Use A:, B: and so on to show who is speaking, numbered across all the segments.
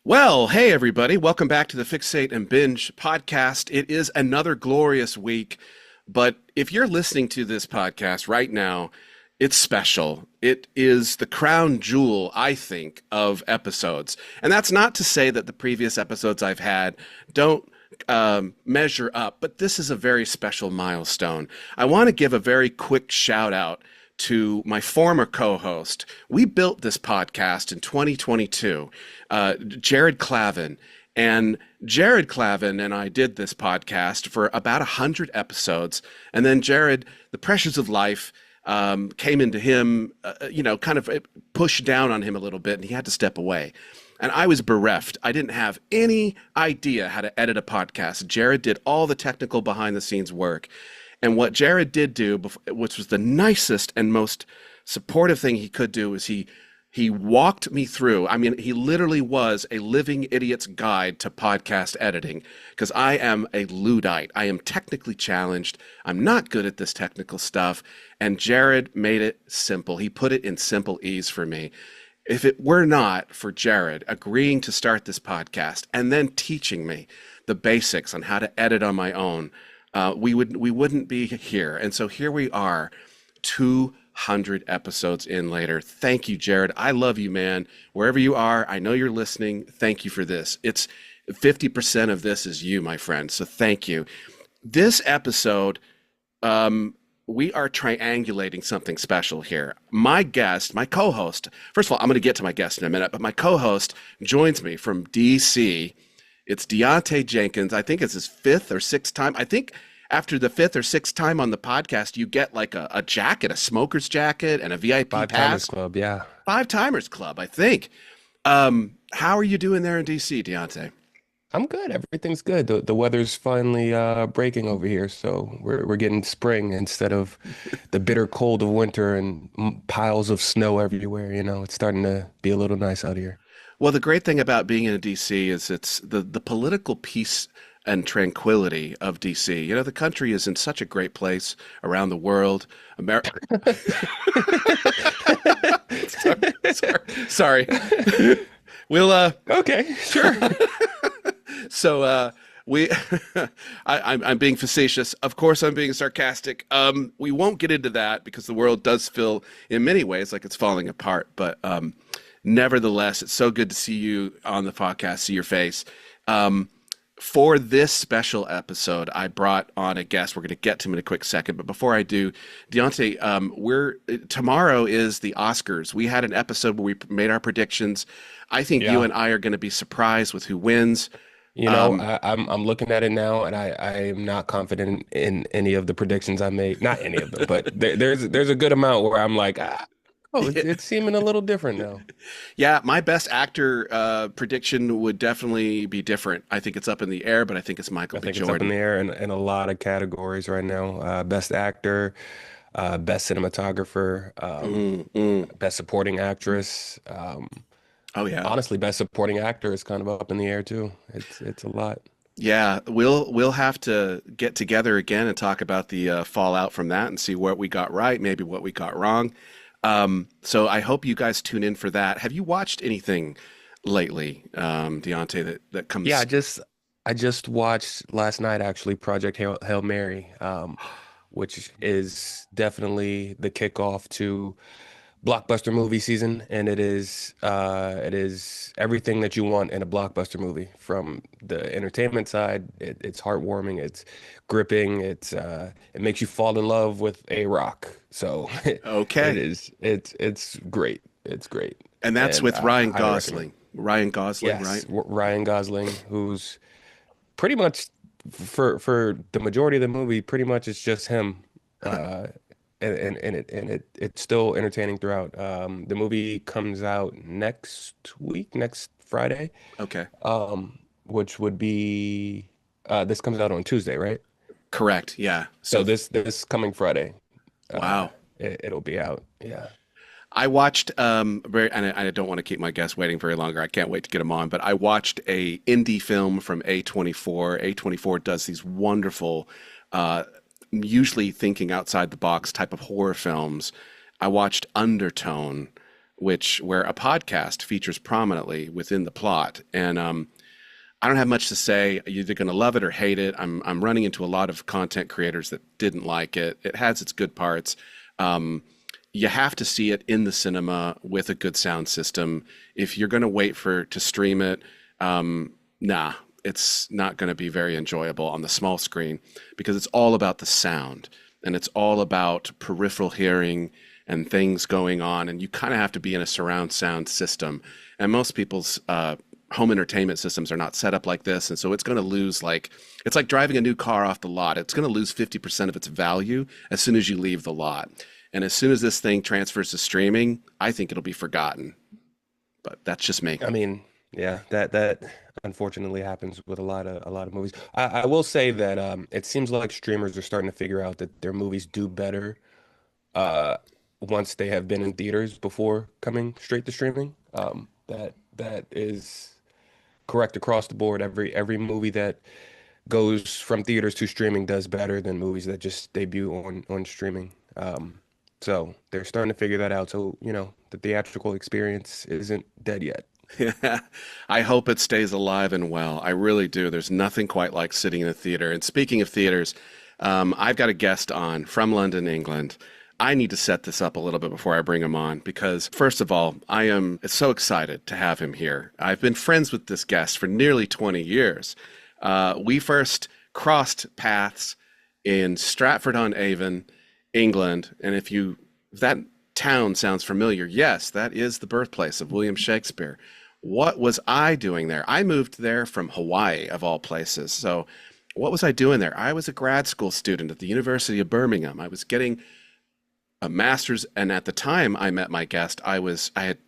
A: Well, hey everybody, welcome back to the Fixate and Binge Podcast. It is another glorious week, but if you're listening to this podcast right now, it's special. It is the crown jewel, I think, of episodes. And that's not to say that the previous episodes I've had don't measure up, but this is a very special milestone. I want to give a very quick shout out to my former co-host. We built this podcast in 2022, Jared Clavin. And Jared Clavin and I did this podcast for about 100 episodes. And then Jared, the pressures of life came into him, kind of pushed down on him a little bit, and he had to step away. And I was bereft. I didn't have any idea how to edit a podcast. Jared did all the technical behind the scenes work. And what Jared did do, which was the nicest and most supportive thing he could do, is he walked me through. I mean, he literally was a living idiot's guide to podcast editing, because I am a Luddite. I am technically challenged. I'm not good at this technical stuff. And Jared made it simple. He put it in simple ease for me. If it were not for Jared agreeing to start this podcast and then teaching me the basics on how to edit on my own, we wouldn't be here. And so here we are, 200 episodes in later. Thank you, Jared. I love you, man. Wherever you are, I know you're listening. Thank you for this. It's 50% of this is you, my friend. So thank you. This episode, we are triangulating something special here. My guest, my co-host, first of all, I'm going to get to my guest in a minute, but my co-host joins me from DC. It's DiAnte Jenkins. I think it's his fifth or sixth time. I think after the fifth or sixth time on the podcast, you get like a jacket, a smoker's jacket, and a VIP
B: Five
A: pass.
B: Timers Club, yeah.
A: Five Timers Club, I think. How are you doing there in DC, DiAnte?
B: I'm good. Everything's good. The weather's finally breaking over here, so we're getting spring instead of the bitter cold of winter and piles of snow everywhere. It's starting to be a little nice out here.
A: Well, the great thing about being in DC is it's the political peace and tranquility of DC. You know, the country is in such a great place around the world. America. sorry. We'll
B: Okay, sure.
A: So I'm being facetious. Of course, I'm being sarcastic. We won't get into that because the world does feel, in many ways, like it's falling apart. But nevertheless, it's so good to see you on the podcast, see your face. For this special episode, I brought on a guest. We're going to get to him in a quick second. But before I do, DiAnte, tomorrow is the Oscars. We had an episode where we made our predictions. I think you and I are going to be surprised with who wins.
B: I'm looking at it now, and I am not confident in any of the predictions I made. Not any of them, but there's a good amount where I'm like, it's seeming a little different now.
A: Yeah, my best actor prediction would definitely be different. I think it's up in the air, but I think it's Michael
B: I
A: B.
B: think
A: Jordan.
B: it's up in the air in a lot of categories right now. Best actor, best cinematographer, best supporting actress.
A: Oh yeah.
B: Honestly, best supporting actor is kind of up in the air too. It's a lot.
A: Yeah, we'll have to get together again and talk about the fallout from that and see what we got right, maybe what we got wrong. So I hope you guys tune in for that. Have you watched anything lately, DiAnte, that comes?
B: Yeah, I just watched last night actually Project Hail Mary, which is definitely the kickoff to blockbuster movie season, and it is everything that you want in a blockbuster movie. From the entertainment side, it's heartwarming, it's gripping, it makes you fall in love with a rock. So
A: Okay.
B: it's great. It's great.
A: And that's
B: And
A: with
B: I
A: Ryan
B: highly recommend.
A: Gosling. Ryan Gosling,
B: Yes,
A: right?
B: Ryan Gosling, who's pretty much for the majority of the movie, pretty much it's just him. Uh, it's still entertaining throughout. The movie comes out next week, next Friday,
A: Okay.
B: which would be this comes out on Tuesday, right?
A: Correct. Yeah.
B: So
A: So,
B: this coming Friday, uh,
A: wow.
B: it'll be out. Yeah.
A: I watched and I don't want to keep my guests waiting very longer. I can't wait to get them on, but I watched a indie film from A24. A24 does these wonderful usually thinking outside the box type of horror films. I watched Undertone, where a podcast features prominently within the plot. And I don't have much to say. You're either going to love it or hate it. I'm running into a lot of content creators that didn't like it. It has its good parts. You have to see it in the cinema with a good sound system. If you're going to wait to stream it, nah, it's not going to be very enjoyable on the small screen, because it's all about the sound and it's all about peripheral hearing and things going on. And you kind of have to be in a surround sound system. And most people's home entertainment systems are not set up like this. And so it's going to lose, it's like driving a new car off the lot. It's going to lose 50% of its value as soon as you leave the lot. And as soon as this thing transfers to streaming, I think it'll be forgotten. But that's just me.
B: I mean, yeah, that unfortunately happens with a lot of movies. I will say that it seems like streamers are starting to figure out that their movies do better once they have been in theaters before coming straight to streaming. That is correct across the board. Every movie that goes from theaters to streaming does better than movies that just debut on streaming. So they're starting to figure that out. So, the theatrical experience isn't dead yet.
A: Yeah, I hope it stays alive and well. I really do. There's nothing quite like sitting in a theater. And speaking of theaters, I've got a guest on from London, England. I need to set this up a little bit before I bring him on, because first of all, I am so excited to have him here. I've been friends with this guest for nearly 20 years. We first crossed paths in Stratford-on-Avon, England. And if that town sounds familiar, yes, that is the birthplace of William Shakespeare. What was I doing there? I moved there from Hawaii, of all places. So what was I doing there? I was a grad school student at the University of Birmingham. I was getting a master's, and at the time I met my guest, I had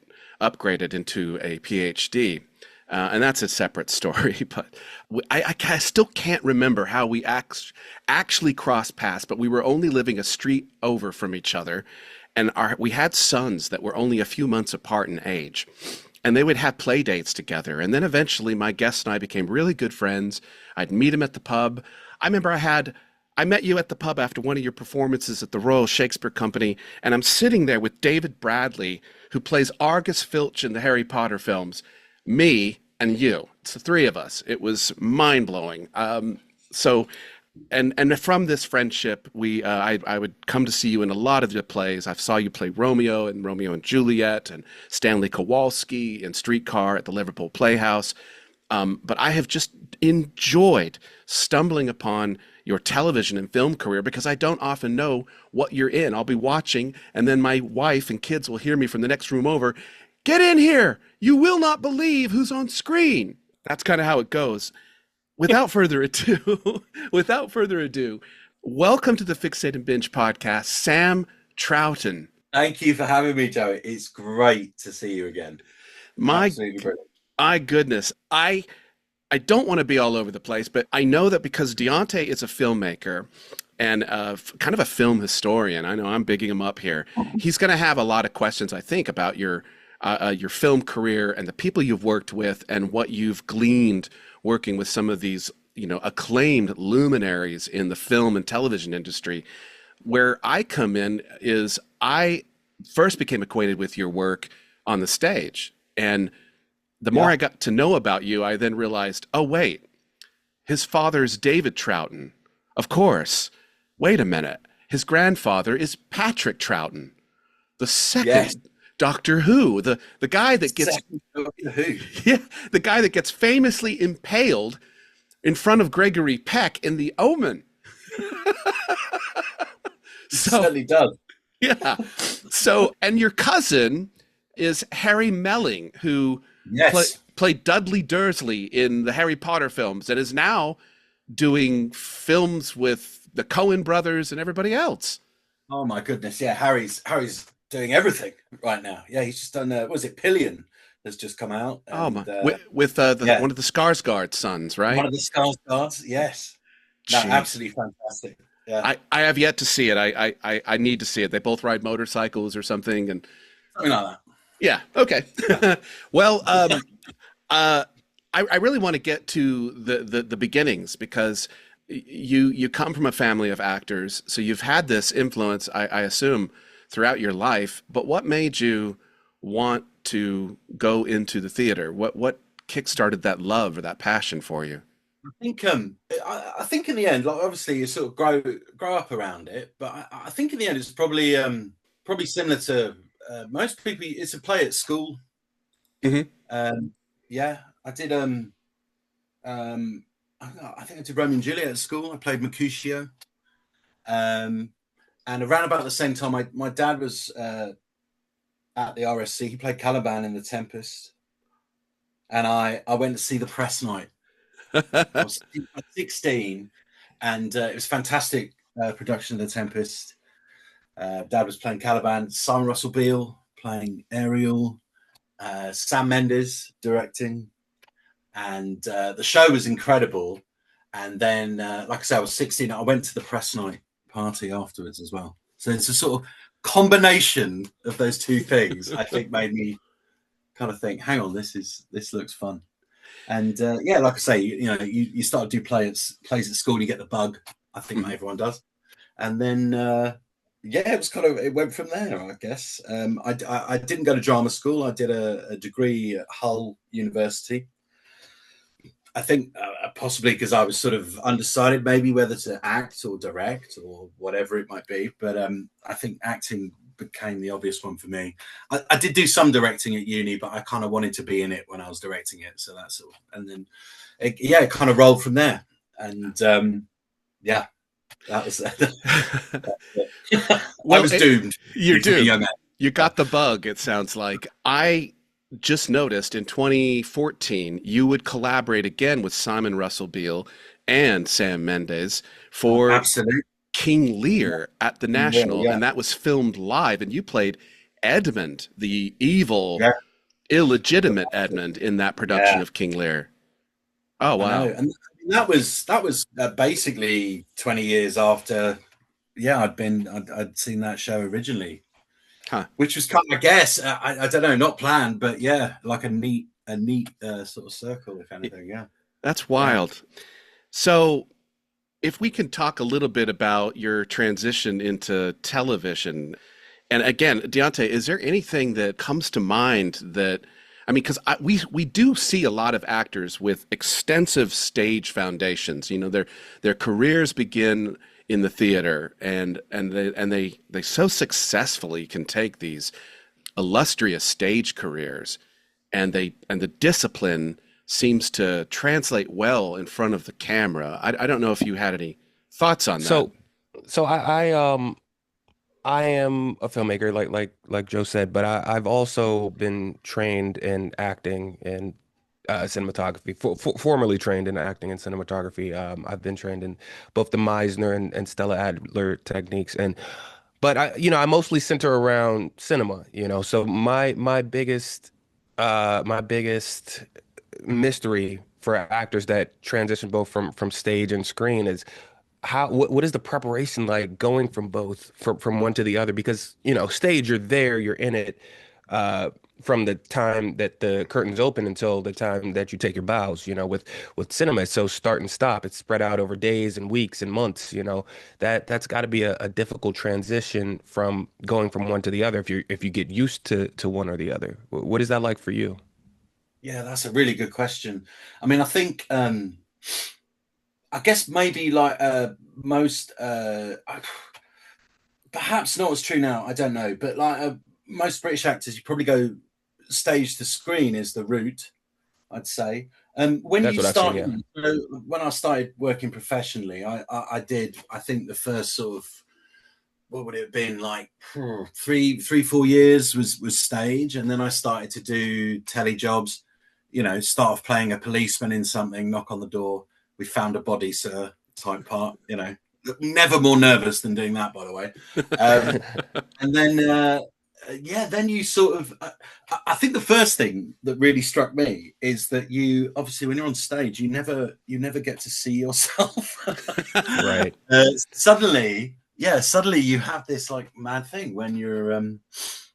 A: upgraded into a PhD. And that's a separate story, but I still can't remember how we actually crossed paths, but we were only living a street over from each other, and we had sons that were only a few months apart in age, and they would have play dates together. And then eventually my guest and I became really good friends. I'd meet him at the pub. I remember I met you at the pub after one of your performances at the Royal Shakespeare Company, and I'm sitting there with David Bradley, who plays Argus Filch in the Harry Potter films, me, and you. It's the three of us. It was mind-blowing. And from this friendship, I would come to see you in a lot of your plays. I saw you play Romeo in Romeo and Juliet, and Stanley Kowalski in Streetcar at the Liverpool Playhouse. But I have just enjoyed stumbling upon your television and film career, because I don't often know what you're in. I'll be watching, and then my wife and kids will hear me from the next room over, "Get in here! You will not believe who's on screen." That's kind of how it goes. Without further ado, welcome to the Fixate and Binge Podcast, Sam Troughton.
C: Thank you for having me, Joe. It's great to see you again. Absolutely brilliant.
A: My goodness. I don't want to be all over the place, but I know that because DiAnte is a filmmaker and kind of a film historian, I know I'm bigging him up here, he's going to have a lot of questions, I think, about your film career and the people you've worked with and what you've gleaned working with some of these, acclaimed luminaries in the film and television industry. Where I come in is I first became acquainted with your work on the stage. And the more I got to know about you, I then realized, oh, wait, his father's David Troughton. Of course. Wait a minute. His grandfather is Patrick Troughton, the second Doctor Who, the guy that gets the guy that gets famously impaled in front of Gregory Peck in The Omen.
C: Certainly does.
A: Yeah. So, and your cousin is Harry Melling, who played Dudley Dursley in the Harry Potter films and is now doing films with the Coen brothers and everybody else.
C: Oh my goodness. Yeah. Harry's doing everything right now. Yeah. He's just done, was it Pillion has just come out? And,
A: with one of the Skarsgård sons, right?
C: One of the Skarsgårds. Yes. No, absolutely fantastic. Yeah.
A: I have yet to see it. I need to see it. They both ride motorcycles or something, and
C: something like that.
A: Yeah. Okay. Well, I really want to get to the beginnings, because you come from a family of actors, so you've had this influence, I assume, throughout your life. But what made you want to go into the theater? What kickstarted that love or that passion for you?
C: I think in the end, like obviously you sort of grow up around it, but I think in the end it's probably similar to most people. It's a play at school. Yeah, I did. I think I did Romeo and Juliet at school. I played Mercutio. And around about the same time, my dad was at the RSC. He played Caliban in The Tempest, and I went to see the press night. I was 16, and it was a fantastic production of The Tempest. Dad was playing Caliban, Simon Russell Beale playing Ariel, Sam Mendes directing, and the show was incredible. And then, like I said, I was 16. I went to the press night party afterwards as well. So it's a sort of combination of those two things, I think, made me kind of think, hang on, this looks fun. And yeah, like I say, you start to do plays at school, you get the bug. I think everyone does. And then yeah, it went from there, I guess. I didn't go to drama school. I did a degree at Hull University. I think possibly because I was sort of undecided maybe whether to act or direct or whatever it might be. But I think acting became the obvious one for me. I did do some directing at uni, but I kind of wanted to be in it when I was directing it. So that's all. And then, it kind of rolled from there. And yeah, that was well, I was doomed.
A: You're doomed. You got the bug, it sounds like. I just noticed in 2014, you would collaborate again with Simon Russell Beale and Sam Mendes for King Lear at the National, and that was filmed live, and you played Edmund, the evil, illegitimate Edmund in that production of King Lear. Oh, wow.
C: And that was basically 20 years after, I'd seen that show originally. Huh. Which was kind of, I guess, I don't know, not planned, but yeah, like a neat sort of circle, if anything. Yeah,
A: that's wild. Yeah. So, if we can talk a little bit about your transition into television, and again, DiAnte, is there anything that comes to mind that, I mean, because we do see a lot of actors with extensive stage foundations. Their careers begin in the theater, and they so successfully can take these illustrious stage careers, and the discipline seems to translate well in front of the camera. I don't know if you had any thoughts on that.
B: So I am a filmmaker, like Joe said, but I've also been trained in acting and cinematography, formerly trained in acting and cinematography. I've been trained in both the Meisner and Stella Adler techniques, but I mostly center around cinema. So my biggest mystery for actors that transition both from stage and screen is what is the preparation like going from both from one to the other? Because stage, you're there, you're in it. From the time that the curtains open until the time that you take your bows, with cinema, it's so start and stop. It's spread out over days and weeks and months. That's got to be a difficult transition from going from one to the other if you get used to one or the other. What is that like for you?
C: Yeah, that's a really good question. I mean, I think I guess maybe like most perhaps not as true now. I don't know, but like most British actors, you probably go stage to screen is the route, I'd say. When I started working professionally, I did, I think the first sort of, what would it have been, like 3-4 years was stage, and then I started to do telly jobs, start off playing a policeman in something, knock on the door, we found a body, sir, type part, never more nervous than doing that, by the way. And then then you sort of, I think the first thing that really struck me is that you, obviously when you're on stage, you never get to see yourself.
B: Right.
C: Suddenly you have this like mad thing when you're,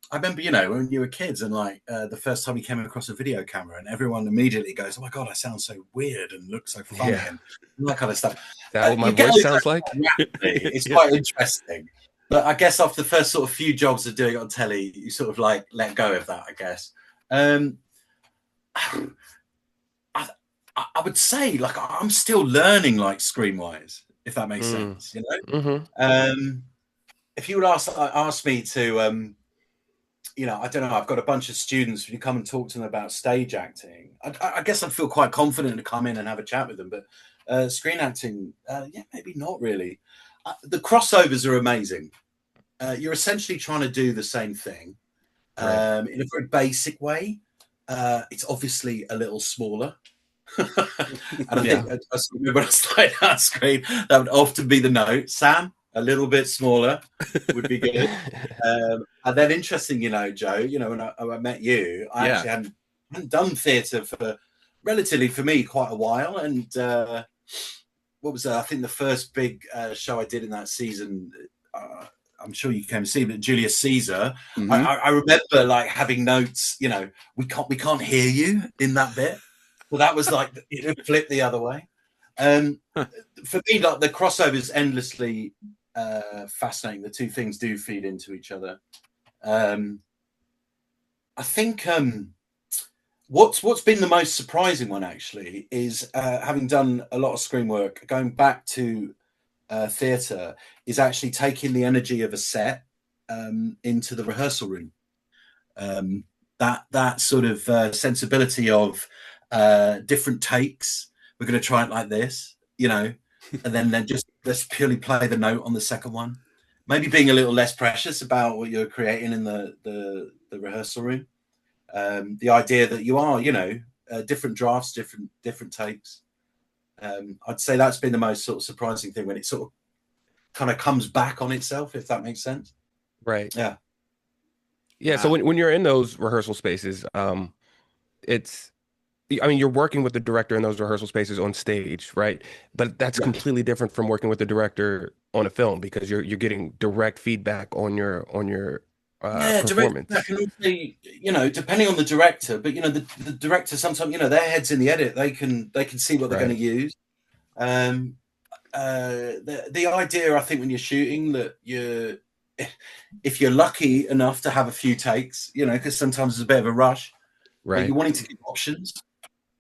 C: I remember, when you were kids and like the first time you came across a video camera and everyone immediately goes, oh my God, I sound so weird and look so funny and that kind of stuff.
B: That what my voice sounds like?
C: It's quite interesting. But I guess after the first sort of few jobs of doing it on telly, you sort of like let go of that, I guess. I would say like I'm still learning like screen wise, if that makes sense, you know. If you would ask me to you know, I don't know, I've got a bunch of students, when you come and talk to them about stage acting, I guess I'd feel quite confident to come in and have a chat with them, but screen acting, yeah, maybe not really. The crossovers are amazing. You're essentially trying to do the same thing in a very basic way. It's obviously a little smaller. And I think when I started that screen, that would often be the note. Sam, a little bit smaller would be good. And then interesting, you know, Joe, you know, when I met you, I actually hadn't done theatre for relatively, for me, quite a while. And what was that? I think the first big show I did in that season, I'm sure you came to see, but Julius Caesar. I remember like having notes, you know, we can't hear you in that bit. Well, that was like it flipped the other way. For me, like the crossover is endlessly fascinating. The two things do feed into each other. I think what's been the most surprising one actually is having done a lot of screen work, going back to theatre, is actually taking the energy of a set into the rehearsal room. That sort of sensibility of different takes. We're going to try it like this, you know, and then just let's purely play the note on the second one. Maybe being a little less precious about what you're creating in the rehearsal room. The idea that you are, you know, different drafts, different takes. I'd say that's been the most sort of surprising thing, when it sort of kind of comes back on itself, if that makes sense.
B: Right.
C: Yeah.
B: So when you're in those rehearsal spaces, I mean, you're working with the director in those rehearsal spaces on stage, right? But that's completely different from working with the director on a film, because you're getting direct feedback on your performance.
C: Direct can also, you know, depending on the director, but you know, the director sometimes, you know, their head's in the edit. They can see what they're going to use. The idea, I think, when you're shooting, that if you're lucky enough to have a few takes, you know, because sometimes there's a bit of a rush,
B: right?
C: But you're wanting to give options.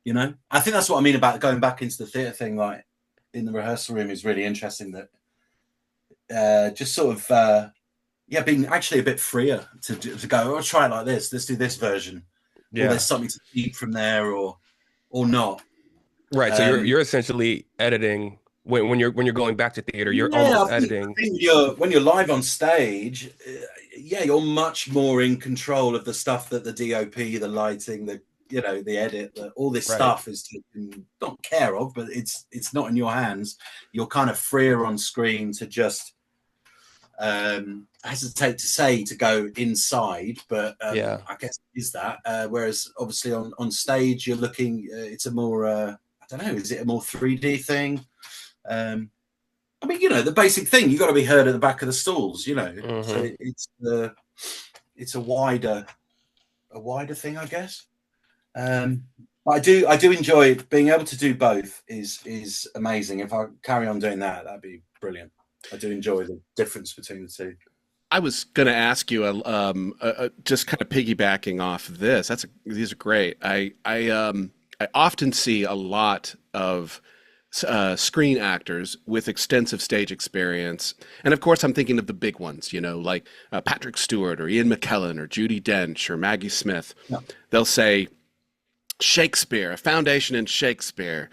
C: You know, I think that's what I mean about going back into the theatre thing, like in the rehearsal room, is really interesting. That just sort of, being actually a bit freer to go, I'll try it like this. Let's do this version. Yeah. Or there's something to keep from there, or not.
B: Right. So you're essentially editing when you're going back to theatre. You're almost editing.
C: I think when you're live on stage, you're much more in control of the stuff that the DOP, the lighting, the edit, all this stuff is taken, not care of, but it's not in your hands. You're kind of freer on screen to just hesitate to say to go inside, but I guess it is that. Whereas obviously on stage, you're looking, it's a more, I don't know, is it a more 3D thing? I mean, you know, the basic thing, you got to be heard at the back of the stalls, you know, so it's a wider thing, I guess. But I do enjoy it. Being able to do both is amazing. If I carry on doing that, that'd be brilliant. I do enjoy the difference between the two.
A: I was going to ask you, just kind of piggybacking off of this. These are great. I often see a lot of screen actors with extensive stage experience, and of course, I'm thinking of the big ones. You know, like Patrick Stewart or Ian McKellen or Judi Dench or Maggie Smith. Yeah. They'll say, Shakespeare, a foundation in Shakespeare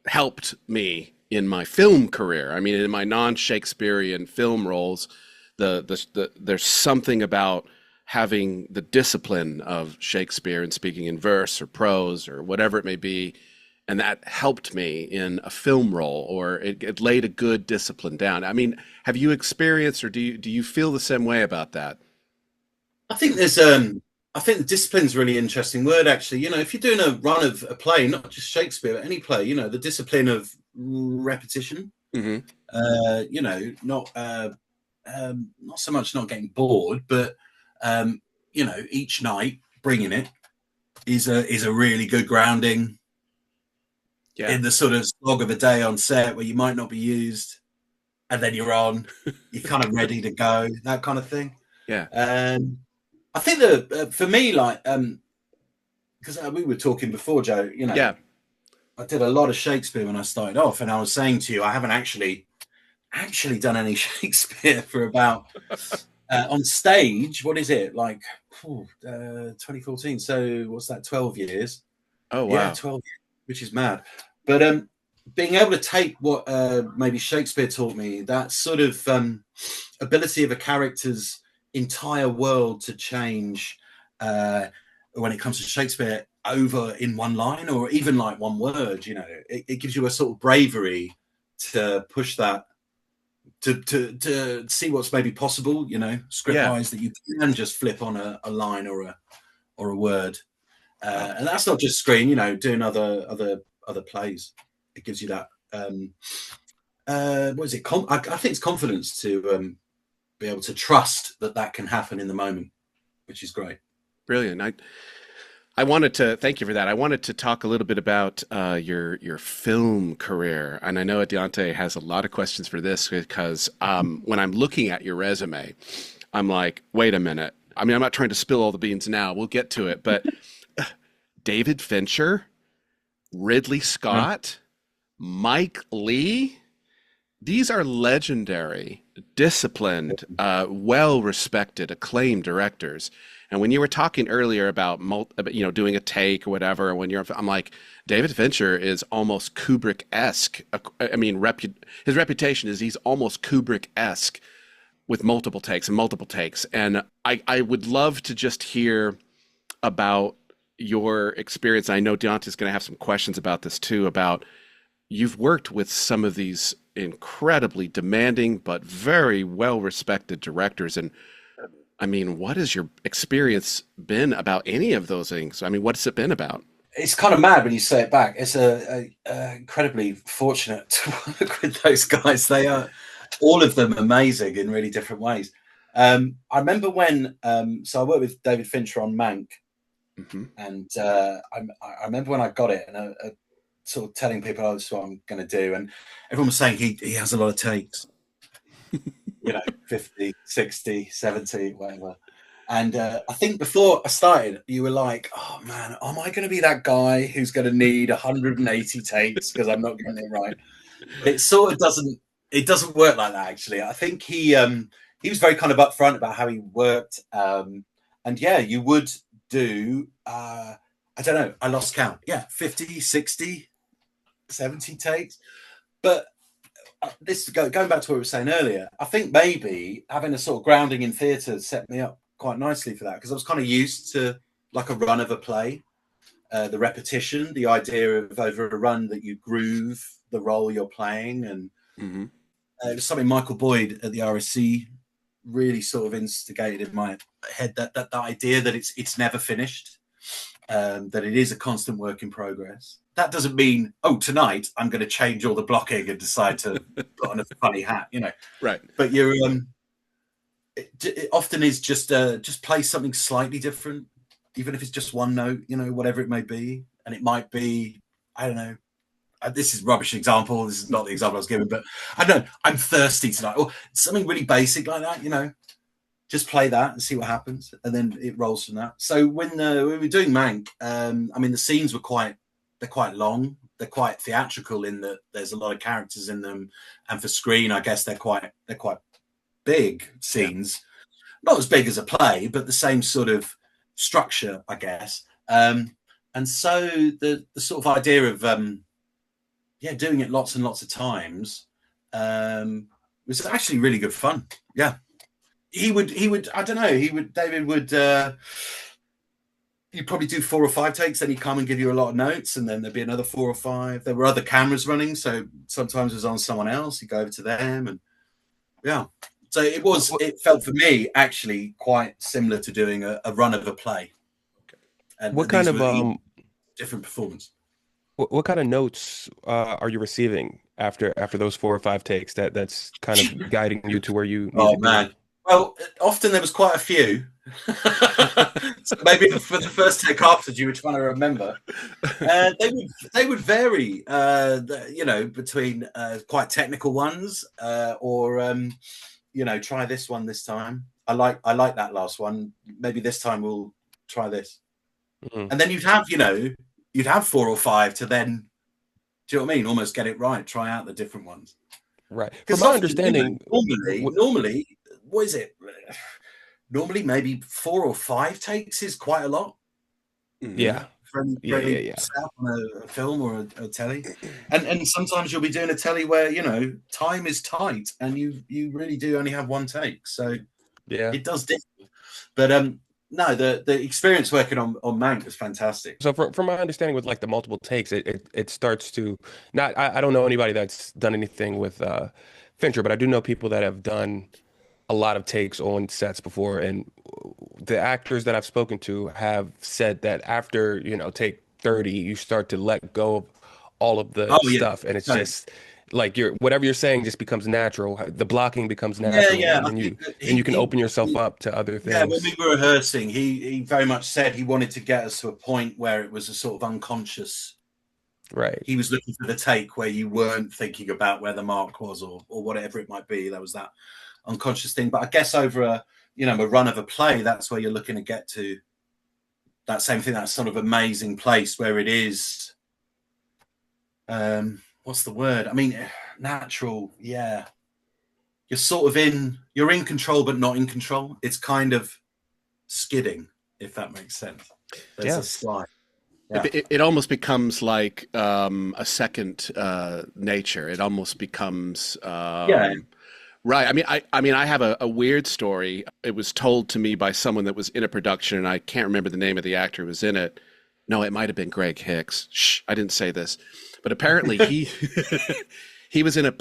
A: helped me in my film career. I mean, in my non-Shakespearean film roles, there's something about having the discipline of Shakespeare and speaking in verse or prose or whatever it may be, and that helped me in a film role, or it laid a good discipline down. I mean, have you experienced, or do you feel the same way about that?
C: I think I think the discipline's a really interesting word, actually. You know, if you're doing a run of a play, not just Shakespeare, but any play, you know, the discipline of repetition, you know, not so much not getting bored, but, you know, each night bringing it is a really good grounding in the sort of slog of a day on set where you might not be used. and then you're on. You're kind of ready to go, that kind of thing.
A: Yeah.
C: I think that for me, like, because we were talking before, Joe, you know,
A: Yeah.
C: I did a lot of Shakespeare when I started off, and I was saying to you, I haven't actually done any Shakespeare for about on stage. What is it like? 2014. So what's that? 12 years.
A: Oh, wow.
C: Yeah, 12 years, which is mad. But being able to take what maybe Shakespeare taught me, that sort of ability of a character's entire world to change when it comes to Shakespeare over in one line or even like one word, you know, it gives you a sort of bravery to push that, to see what's maybe possible, you know, script wise, that you can just flip on a line or a word. And that's not just screen, you know, doing other plays. It gives you that what is it? I think it's confidence to be able to trust that can happen in the moment, which is great.
A: Brilliant. I wanted to thank you for that. I wanted to talk a little bit about your film career, and I know DiAnte has a lot of questions for this because when I'm looking at your resume, I'm like, wait a minute. I mean, I'm not trying to spill all the beans now. We'll get to it, but David Fincher, Ridley Scott, Mike Lee. These are legendary, disciplined, well-respected, acclaimed directors. And when you were talking earlier about doing a take or whatever, I'm like, David Fincher is almost Kubrick-esque. I mean, his reputation is he's almost Kubrick-esque with multiple takes. And I would love to just hear about your experience. I know DiAnte's going to have some questions about this too, about you've worked with some of these incredibly demanding but very well-respected directors. And I mean, what has your experience been about any of those things? I mean, what's it been about?
C: It's kind of mad when you say it back. It's incredibly fortunate to work with those guys. They are, all of them, amazing in really different ways. I remember when, so I worked with David Fincher on Mank, and I remember when I got it, and sort of telling people, oh, this is what I'm going to do. And everyone was saying he has a lot of takes, you know, 50, 60, 70, whatever. And I think before I started, you were like, oh man, am I going to be that guy who's going to need 180 takes because I'm not getting it right? It sort of doesn't work like that, actually. I think he was very kind of upfront about how he worked. And yeah, you would do, I don't know, I lost count. Yeah, 50, 60, 70 takes. But this going back to what we were saying earlier, I think maybe having a sort of grounding in theatre set me up quite nicely for that, because I was kind of used to like a run of a play, the repetition, the idea of over a run that you groove the role you're playing. And it was something Michael Boyd at the RSC really sort of instigated in my head, that idea that it's never finished, that it is a constant work in progress. That doesn't mean, oh, tonight I'm going to change all the blocking and decide to put on a funny hat, you know.
A: Right.
C: But you're it often is just play something slightly different, even if it's just one note, you know, whatever it may be. And it might be, I don't know, this is a rubbish example. This is not the example I was given, but I don't know, I'm thirsty tonight, or something really basic like that, you know. Just play that and see what happens, and then it rolls from that. So when we were doing Mank, I mean, the scenes were quite long. They're quite theatrical in that there's a lot of characters in them, and for screen, I guess they're quite big scenes. Yeah. Not as big as a play, but the same sort of structure, I guess. And so the sort of idea of doing it lots and lots of times was actually really good fun. Yeah. He would, I don't know, David would, you'd probably do 4 or 5 takes, then he'd come and give you a lot of notes, and then there'd be another 4 or 5. There were other cameras running, so sometimes it was on someone else, he'd go over to them, and yeah. So it felt for me actually quite similar to doing a run of a play. And
B: what kind of
C: different performance?
B: What kind of notes are you receiving after those 4 or 5 takes that's kind of guiding you to where you need to be?
C: Man. Well, often there was quite a few. So maybe for the first take afterwards, you were trying to remember. They would vary, between quite technical ones or try this one this time. I like that last one. Maybe this time we'll try this. Mm-hmm. And then you'd have 4 or 5 to then, do you know what I mean? Almost get it right. Try out the different ones.
B: Right. From my understanding,
C: normally, what is it? Normally, maybe 4 or 5 takes is quite a lot.
B: Yeah.
C: For any stuff on a film or a telly. And sometimes you'll be doing a telly where, time is tight and you really do only have 1 take. So it does differ. But no, the experience working on Mank was fantastic.
B: So from my understanding with like the multiple takes, it starts to not, I don't know anybody that's done anything with Fincher, but I do know people that have done a lot of takes on sets before, and the actors that I've spoken to have said that after take 30, you start to let go of all of the stuff, and it's just like whatever you're saying just becomes natural. The blocking becomes natural, and you can open yourself up to other things.
C: Yeah, when we were rehearsing, he very much said he wanted to get us to a point where it was a sort of unconscious.
B: Right.
C: He was looking for the take where you weren't thinking about where the mark was or whatever it might be. There was that unconscious thing. But I guess over a run of a play, that's where you're looking to get to that same thing, that sort of amazing place where it is. What's the word? I mean, natural. Yeah. You're in control, but not in control. It's kind of skidding, if that makes sense. There's a slide. Yeah.
A: It almost becomes like a second nature. It almost becomes right. I mean, I have a weird story. It was told to me by someone that was in a production, and I can't remember the name of the actor who was in it. No, it might have been Greg Hicks. Shh, I didn't say this, but apparently he was in a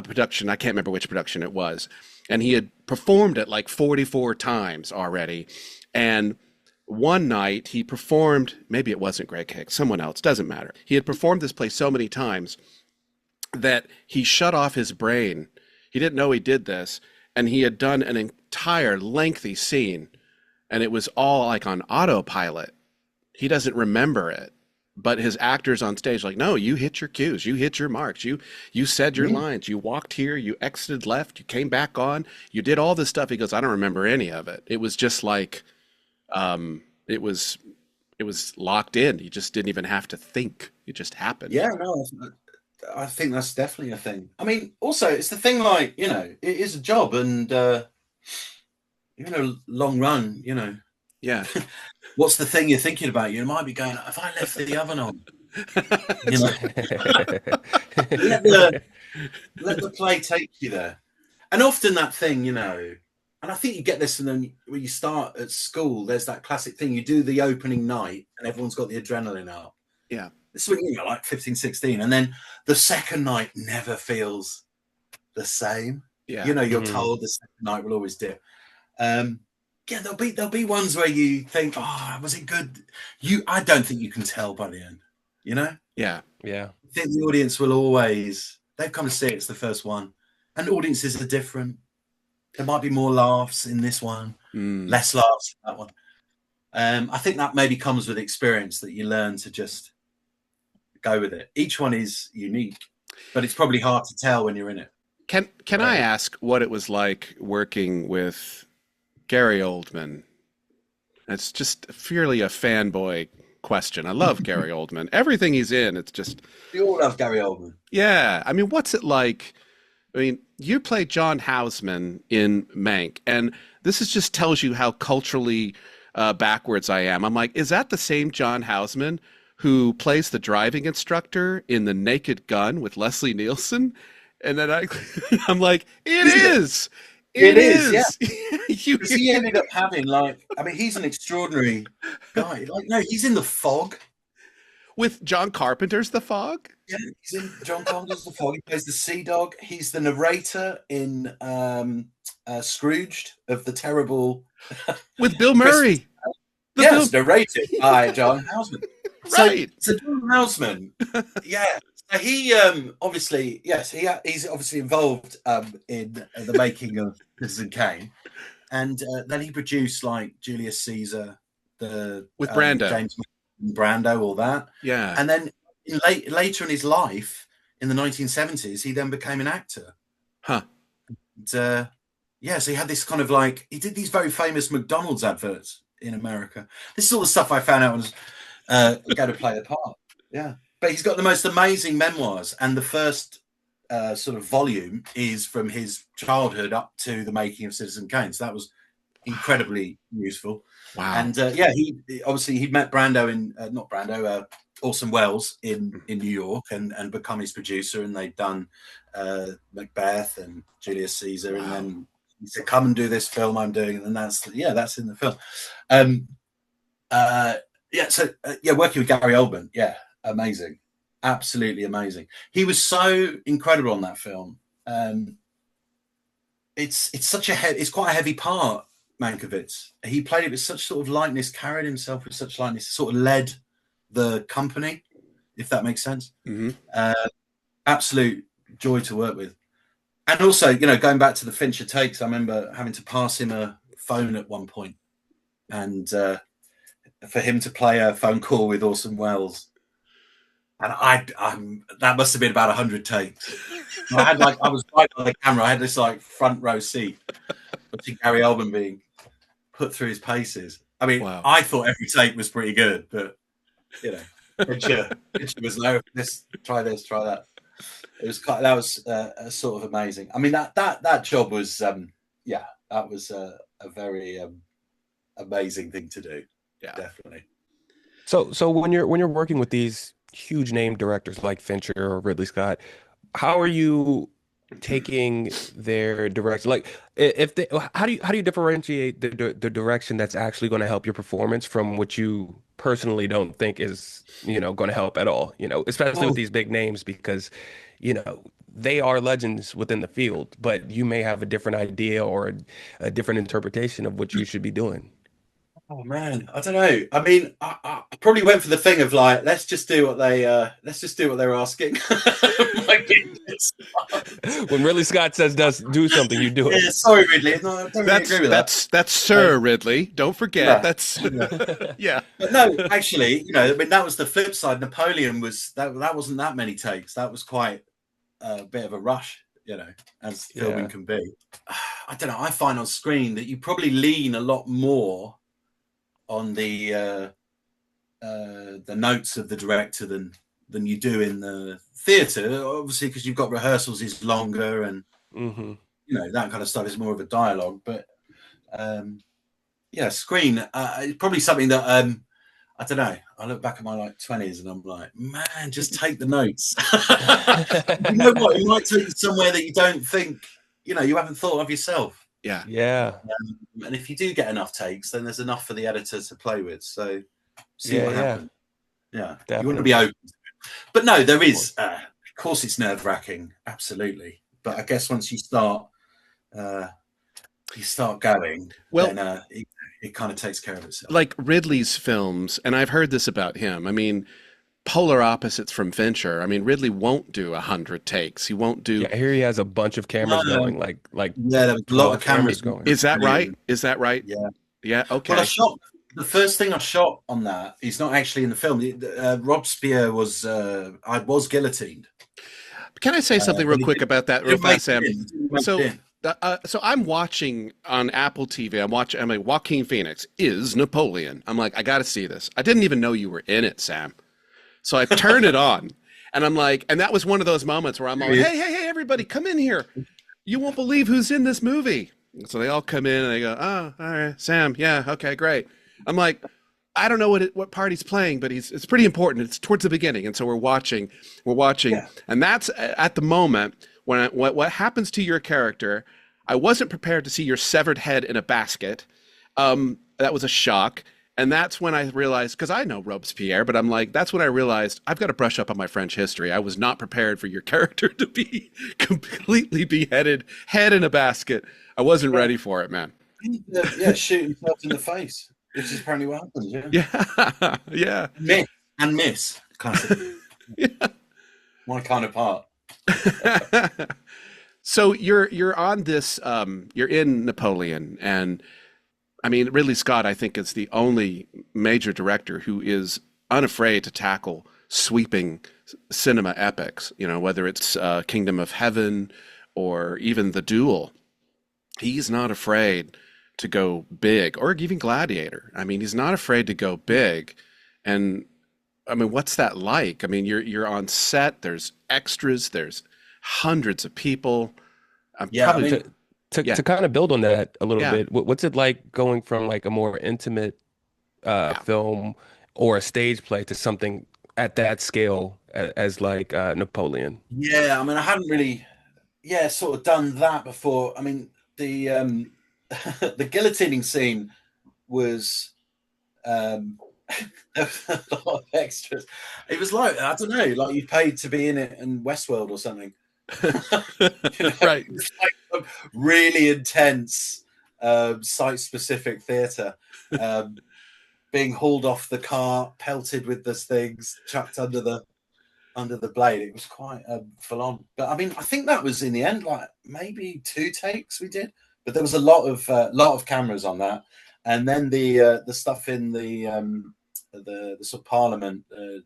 A: production. I can't remember which production it was, and he had performed it like 44 times already, and one night he performed, maybe it wasn't Greg Hicks, someone else, doesn't matter. He had performed this play so many times that he shut off his brain. He didn't know he did this, and he had done an entire lengthy scene, and it was all like on autopilot. He doesn't remember it, but his actors on stage like, no, you hit your cues, you hit your marks, you said your lines, you walked here, you exited left, you came back on, you did all this stuff. He goes, I don't remember any of it. It was just like, it was locked in. You just didn't even have to think. It just happened.
C: Yeah, no, I think that's definitely a thing. I mean, also it's the thing, like, it is a job, and long run,
A: Yeah.
C: What's the thing you're thinking about? You might be going, if I left the oven on, let the play take you there. And often that thing, and I think you get this, and then when you start at school, there's that classic thing. You do the opening night and everyone's got the adrenaline up.
A: Yeah.
C: This is when like 15, 16. And then the second night never feels the same.
A: Yeah.
C: You're told the second night will always dip. There'll be ones where you think, oh, was it good? I don't think you can tell by the end,
A: Yeah.
B: Yeah.
C: I think the audience will always, they've come to see it's the first one. And audiences are different. There might be more laughs in this one, less laughs in that one. I think that maybe comes with experience, that you learn to just go with it. Each one is unique, but it's probably hard to tell when you're in it.
A: Can I ask what it was like working with Gary Oldman? It's just purely a fanboy question. I love Gary Oldman. Everything he's in, it's just...
C: You all love Gary Oldman.
A: Yeah. I mean, what's it like? I mean, you play John Houseman in Mank, and this just tells you how culturally backwards I am. I'm like, is that the same John Houseman who plays the driving instructor in The Naked Gun with Leslie Nielsen? And then I'm like, it is. It is.
C: Yeah. He ended up having he's an extraordinary guy. No, he's in The Fog.
A: With John Carpenter's The Fog?
C: Yeah, he's in John Carpenter's The Fog. He plays the Sea Dog. He's the narrator in Scrooged of the terrible...
A: With Bill Murray.
C: Narrated by John Houseman.
A: Right.
C: So John Houseman, So he he's obviously involved in the making of Citizen Kane. and then he produced like Julius Caesar, the
A: With Brando.
C: James Brando, all that.
A: Yeah.
C: And then later in his life, in the 1970s, he then became an actor.
A: Huh.
C: And, yeah, so he had this kind of like, he did these very famous McDonald's adverts in America. This is all the stuff I found out was going to play the part. Yeah. But he's got the most amazing memoirs, and the first sort of volume is from his childhood up to the making of Citizen Kane. So that was incredibly useful.
A: Wow.
C: And yeah, he obviously he met Brando in not Brando, Orson Welles in New York, and become his producer, and they'd done Macbeth and Julius Caesar, and then he said, "Come and do this film I'm doing," and that's in the film. Working with Gary Oldman, amazing, absolutely amazing. He was so incredible on that film. It's it's quite a heavy part. Mankiewicz. He played it with such sort of lightness, carried himself with such lightness, sort of led the company, if that makes sense.
A: Mm-hmm.
C: Absolute joy to work with. And also, you know, going back to the Fincher takes, I remember having to pass him a phone at one point, and for him to play a phone call with Orson Welles. And that must have been about 100 takes. I was right on the camera. I had this like front row seat, watching Gary Oldman being put through his paces. I mean, wow. I thought every take was pretty good, but you know, Fincher was no. Try this, try that. It was that was sort of amazing. I mean, that job was that was a very amazing thing to do. Yeah, definitely.
B: So when you're working with these huge name directors like Fincher or Ridley Scott, how are you taking their direction? Like, how do you differentiate the direction that's actually going to help your performance from what you personally don't think is, you know, going to help at all? You know, especially with these big names, because, you know, they are legends within the field, but you may have a different idea or a different interpretation of what you should be doing.
C: Oh man, I don't know. I mean, I probably went for the thing of like, let's just do what they're asking. My goodness.
B: When Ridley Scott says do something, you do it.
C: Yeah, sorry, Ridley. No, I don't really agree with that.
A: That's Sir Ridley. Don't forget.
C: Yeah.
A: That's yeah.
C: But no, actually, you know, I mean, that was the flip side. Napoleon was that wasn't that many takes. That was quite a bit of a rush, you know, as filming can be. I don't know. I find on screen that you probably lean a lot more on the notes of the director than you do in the theatre, obviously, because you've got rehearsals is longer, and you know, that kind of stuff is more of a dialogue. But screen is probably something that I don't know. I look back at my like 20s and I'm like, man, just take the notes. You know what? It might take you somewhere that you don't think, you know, you haven't thought of yourself.
B: Yeah.
C: And if you do get enough takes, then there's enough for the editor to play with. So see what happens. Yeah, definitely. You want to be open to it. But no, there is. Of course, it's nerve-wracking. Absolutely. But I guess once you start going, then it kind of takes care of itself.
A: Like Ridley's films, and I've heard this about him. I mean, polar opposites from Fincher. I mean, Ridley won't do 100 takes. He won't do.
B: Yeah, here he has a bunch of cameras going. Like
C: there was a lot of cameras
B: going.
A: Is that right? Is that right?
C: Yeah.
A: Yeah. Okay.
C: Well, the first thing I shot on that is not actually in the film. Robespierre was I was guillotined.
A: Can I say something real quick about that, real fast, Sam? So I'm watching on Apple TV. I'm like, Joaquin Phoenix is Napoleon. I'm like, I got to see this. I didn't even know you were in it, Sam. So I turn it on, and I'm like, and that was one of those moments where I'm like, hey, everybody, come in here. You won't believe who's in this movie. And so they all come in and they go, oh, all right, Sam, yeah, okay, great. I'm like, I don't know what part he's playing, but it's pretty important. It's towards the beginning, and so we're watching, and that's at the moment when what happens to your character. I wasn't prepared to see your severed head in a basket. That was a shock. And that's when I realized, because I know Robespierre, but I'm like, that's when I realized I've got to brush up on my French history. I was not prepared for your character to be completely beheaded, head in a basket. I wasn't ready for it, man.
C: Shoot himself in the face, which is apparently what happens.
A: Yeah.
C: Miss. Classic.
A: Yeah.
C: My kind of part.
A: So you're on this you're in Napoleon, and I mean Ridley Scott I think is the only major director who is unafraid to tackle sweeping cinema epics, you know, whether it's Kingdom of Heaven or even The Duel. He's not afraid to go big, or even Gladiator. I mean, he's not afraid to go big. And I mean, what's that like? I mean, you're on set, there's extras, there's hundreds of people. I'm
C: Yeah, I
A: probably
C: mean,
B: To kind of build on that a little
A: yeah,
B: bit, what's it like going from like a more intimate
A: yeah.
B: film or a stage play to something at that scale as like Napoleon?
C: yeah, I mean, I hadn't really, yeah, sort of done that before. I mean, the the guillotining scene was um there was a lot of extras. It was like, I don't know, like you paid to be in it in Westworld or something. You know,
A: Right.
C: it was like some really intense site-specific theatre. Um, being hauled off the car, pelted with those things, chucked under the blade. It was quite full on. But I mean, I think that was in the end like maybe 2 takes we did, but there was a lot of cameras on that. And then the stuff in the sort of Parliament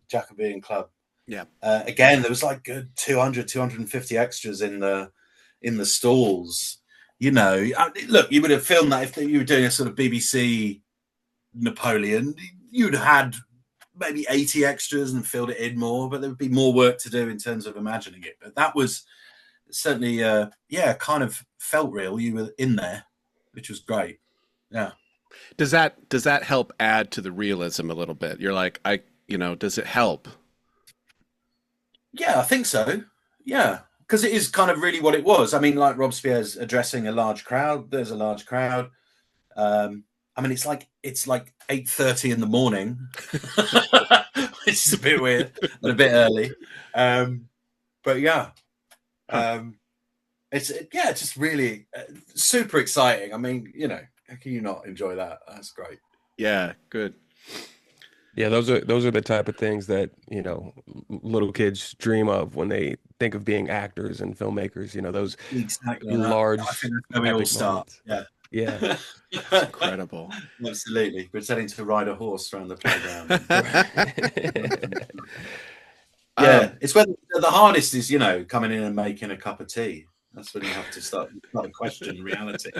C: Jacobean Club.
A: Yeah.
C: Again, there was like good 250 extras in the stalls. You know, look, you would have filmed that if you were doing a sort of BBC Napoleon. You'd have had maybe 80 extras and filled it in more, but there would be more work to do in terms of imagining it. But that was certainly, yeah, kind of felt real. You were in there, which was great. Yeah.
A: Does that help add to the realism a little bit? You're like, does it help?
C: Yeah, I think so. Yeah, because it is kind of really what it was. I mean, like Robespierre's addressing a large crowd. There's a large crowd. I mean, it's like 8:30 in the morning, which is a bit weird and a bit early. But yeah, it's just really super exciting. I mean, you know, how can you not enjoy that? That's great.
A: Yeah, good.
B: Yeah, those are the type of things that, you know, little kids dream of when they think of being actors and filmmakers, you know, those
C: Exactly. And I
B: large
C: think that's where we all
B: epic
C: start.
B: moments.
C: Yeah.
B: Yeah.
A: That's incredible.
C: Absolutely. Pretending to ride a horse around the playground. Yeah, it's when the hardest is, you know, coming in and making a cup of tea. That's when you have to start to question reality.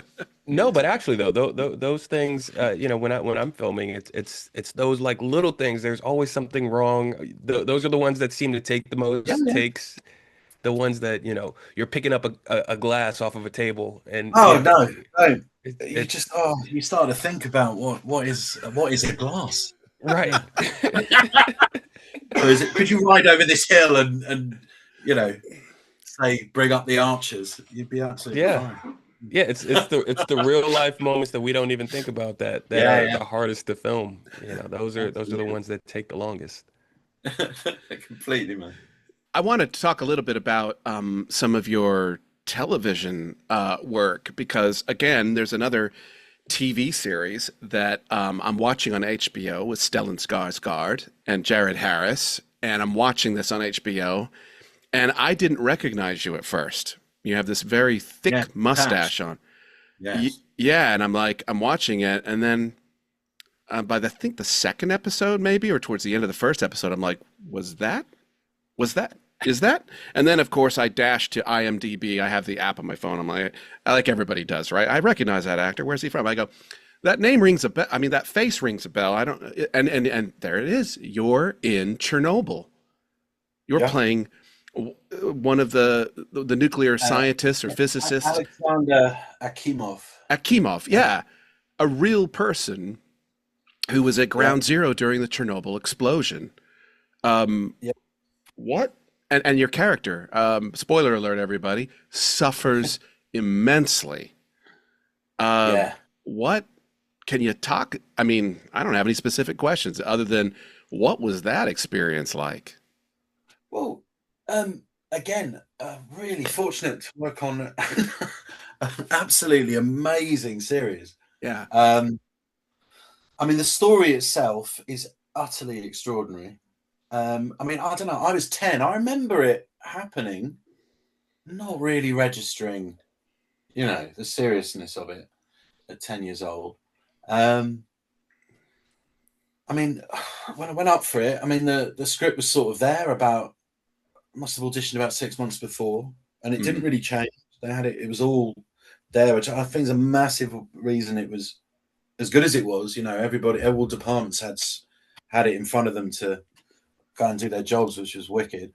B: No, but actually though, those things, you know, when I'm filming, it's those like little things. There's always something wrong. Those are the ones that seem to take the
C: Yeah,
B: most
C: yeah.
B: takes. The ones that, you know, you're picking up a glass off of a table, and
C: Oh
B: you know,
C: no, don't. You
B: it's
C: just you start to think about what is a glass?
B: right.
C: Or is it? Could you ride over this hill and you know say bring up the archers? You'd be absolutely
B: Yeah.
C: fine.
B: Yeah, it's the real life moments that we don't even think about that
C: Yeah,
B: are
C: yeah.
B: the hardest to film. You know, those are the
C: Absolutely.
B: ones that take the longest.
C: Completely, man.
A: I want to talk a little bit about some of your television work because, again, there's another TV series that I'm watching on HBO with Stellan Skarsgård and Jared Harris, and I'm watching this on HBO, and I didn't recognize you at first. You have this very
C: Yeah,
A: thick mustache on.
C: Yes.
A: Yeah, and I'm watching it, and then by I think the second episode, maybe, or towards the end of the first episode, I'm like, was that is that? And then of course I dash to IMDb. I have the app on my phone. I'm like everybody does, right? I recognize that actor. Where's he from? I go, that name rings a bell. I mean, that face rings a bell. I don't. And there it is. You're in Chernobyl. You're
C: Yeah.
A: playing one of the nuclear scientists or physicists.
C: Alexander Akimov.
A: Akimov, yeah, a real person who was at ground zero during the Chernobyl explosion.
C: Yeah.
A: What? And your character, spoiler alert, everybody, suffers immensely.
C: Yeah.
A: What can you talk? I mean, I don't have any specific questions other than what was that experience like?
C: Well, again, really fortunate to work on an absolutely amazing series.
A: Yeah.
C: I mean, the story itself is utterly extraordinary. I mean, I don't know. I was 10. I remember it happening. not really registering, the seriousness of it at 10 years old. I mean, when I went up for it, I mean, the script was sort of there must have auditioned about 6 months before, and it didn't really change. They had it, it was all there, which I think is a massive reason it was as good as it was. All departments had it in front of them to go and do their jobs, which was wicked.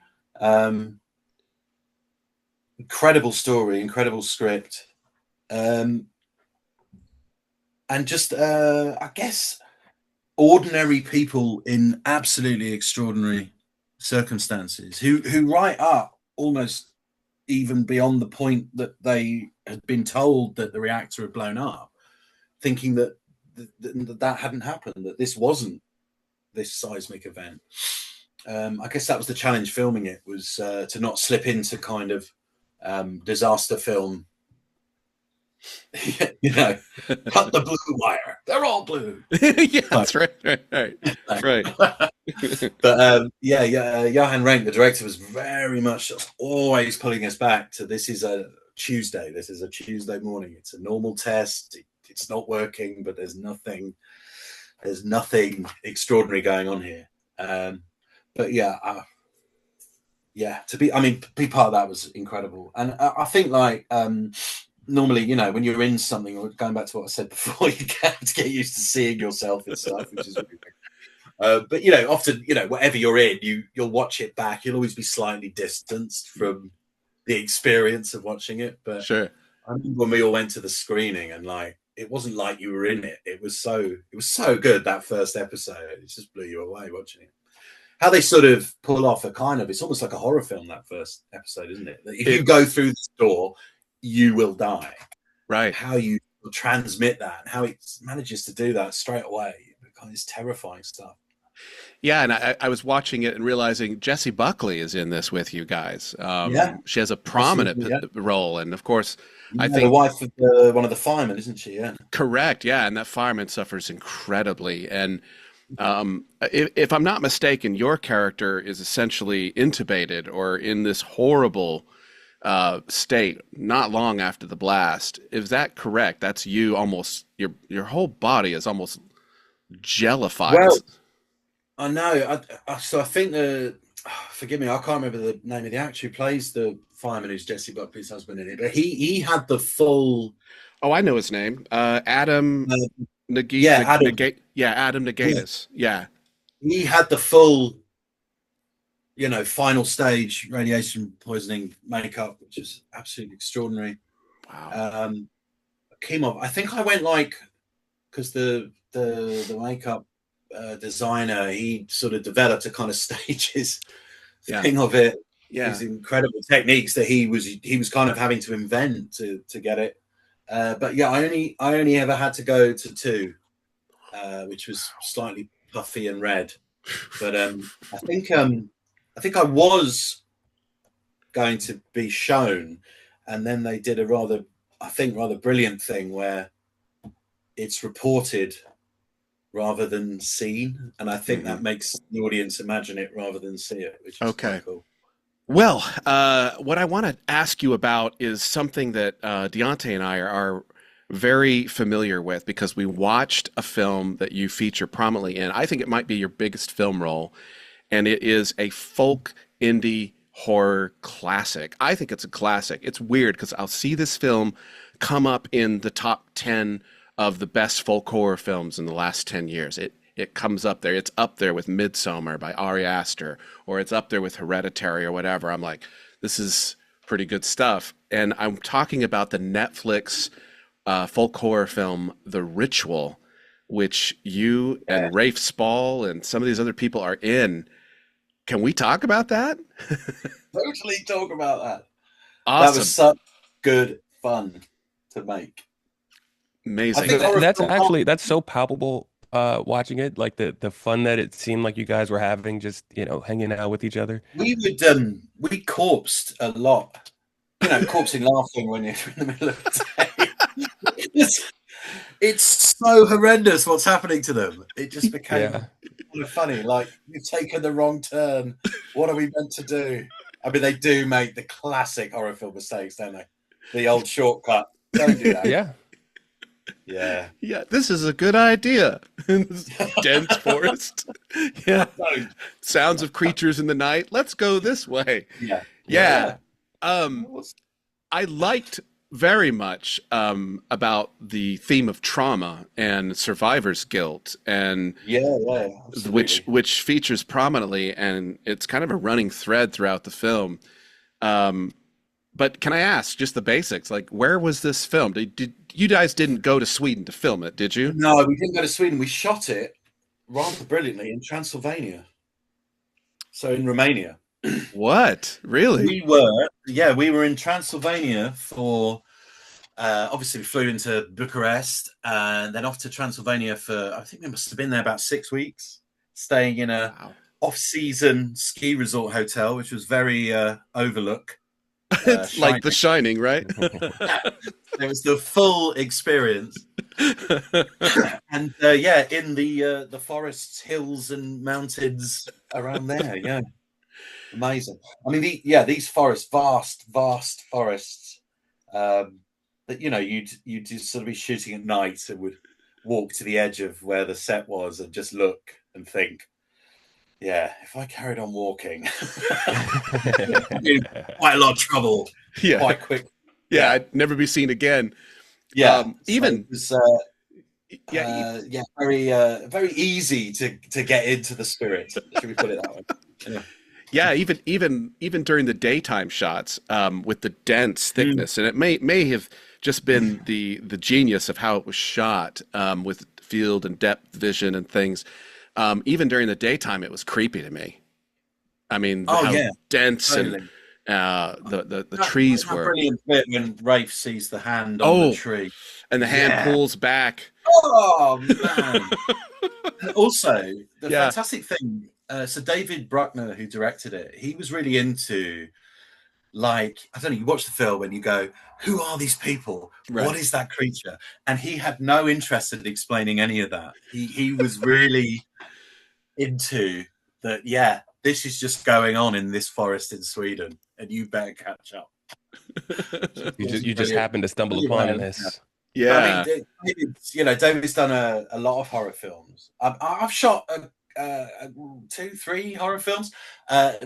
C: Incredible story, incredible script. And just, I guess, ordinary people in absolutely extraordinary circumstances who write up almost even beyond the point that they had been told that the reactor had blown up, thinking that that hadn't happened, that this wasn't this seismic event. I guess that was the challenge filming it, was to not slip into kind of disaster film. Cut the blue wire. They're all blue.
A: Yeah, that's right.
C: But Johan Renck, the director, was very much always pulling us back to, this is a Tuesday. This is a Tuesday morning. It's a normal test. It's not working, but there's nothing extraordinary going on here. But to be part of that was incredible. And I think, like, normally, when you're in something, or going back to what I said before, you have to get used to seeing yourself and stuff, which is really big. But often, whatever you're in, you'll watch it back. You'll always be slightly distanced from the experience of watching it. But
A: sure,
C: I remember when we all went to the screening, and like, it wasn't like you were in it. It was so good, that first episode. It just blew you away watching it. How they sort of pull off it's almost like a horror film, that first episode, isn't it? If you go through the door, you will die.
A: Right.
C: How you transmit that, and how it manages to do that straight away, it's terrifying stuff.
A: Yeah, and I was watching it and realizing Jessie Buckley is in this with you guys. She has a prominent role, and of course, I think
C: the wife of one of the firemen, isn't she? Yeah,
A: correct. Yeah, and that fireman suffers incredibly. And if I'm not mistaken, your character is essentially intubated or in this horrible state not long after the blast. Is that correct? That's you. Almost your whole body is almost jellified.
C: Well, I know. So I think forgive me, I can't remember the name of the actor who plays the fireman, who's Jessie Buckley's husband in it, but he had the full.
A: Oh, I know his name. Adam Nagidis. Adam Nagidis. Yeah.
C: He had the full, final stage radiation poisoning makeup, which is absolutely extraordinary.
A: Wow.
C: Chemo. I think I went because the makeup designer, he sort of developed a kind of stages thing of it. Yeah. These incredible techniques that he was kind of having to invent to get it. But yeah, I only ever had to go to 2, which was slightly puffy and red. But I think I was going to be shown, and then they did a rather brilliant thing where it's reported rather than seen, and I think that makes the audience imagine it rather than see it, which is quite cool.
A: Well, what I want to ask you about is something that DiAnte and I are very familiar with, because we watched a film that you feature prominently in. I think it might be your biggest film role, and it is a folk indie horror classic. I think it's a classic. It's weird because I'll see this film come up in the top 10 of the best folk horror films in the last 10 years. It comes up there. It's up there with Midsommar by Ari Aster, or it's up there with Hereditary or whatever. I'm like, this is pretty good stuff. And I'm talking about the Netflix folk horror film, The Ritual, which you and Rafe Spall and some of these other people are in. Can we talk about that?
C: Totally talk about that.
A: Awesome.
C: That was such good fun to make.
A: Amazing.
B: That's so palpable watching it, like the fun that it seemed like you guys were having, just hanging out with each other.
C: We corpsed a lot, corpsing laughing when you're in the middle of the day. It's so horrendous what's happening to them. It just became kind of funny. Like, you've taken the wrong turn. What are we meant to do? I mean, they do make the classic horror film mistakes, don't they? The old shortcut. Don't do that.
B: Yeah.
C: Yeah.
A: Yeah, this is a good idea. Dense forest. Yeah.
C: Don't.
A: Sounds of creatures in the night. Let's go this way.
C: Yeah.
A: Yeah. I liked very much about the theme of trauma and survivor's guilt, and which features prominently, and it's kind of a running thread throughout the film. But can I ask just the basics? Like, where was this filmed? Did you guys didn't go to Sweden to film it, did you?
C: No, we didn't go to Sweden. We shot it rather brilliantly in Transylvania. So in Romania.
A: What? Really?
C: We were in Transylvania for obviously we flew into Bucharest and then off to Transylvania for, I think we must have been there about 6 weeks, staying in a off-season ski resort hotel, which was very overlook.
A: It's like The Shining, right?
C: It was the full experience. And in the forests, hills and mountains around there. Yeah. Amazing. I mean, these forests, vast forests, that, you'd just sort of be shooting at night and would walk to the edge of where the set was and just look and think, yeah, if I carried on walking, in quite a lot of trouble, quite quick.
A: Yeah, I'd never be seen again.
C: Yeah,
A: even
C: so it was, very easy to get into the spirit. Should we put it that way?
A: Yeah, even during the daytime shots, with the dense thickness, and it may have just been the genius of how it was shot, with field and depth vision and things. Even during the daytime, it was creepy to me. I mean, how dense
C: totally.
A: And the trees were.
C: Brilliant bit when Rafe sees the hand on the tree,
A: and the hand pulls back.
C: Oh man! And also, the fantastic thing. So David Bruckner, who directed it, he was really into, like, I don't know, you watch the film and you go, who are these people? Right. What is that creature? And he had no interest in explaining any of that. He was really into that, this is just going on in this forest in Sweden, and you better catch up.
B: You just happened to stumble upon this.
A: Yeah.
C: I mean, David's done a lot of horror films. I've shot 2-3 horror films.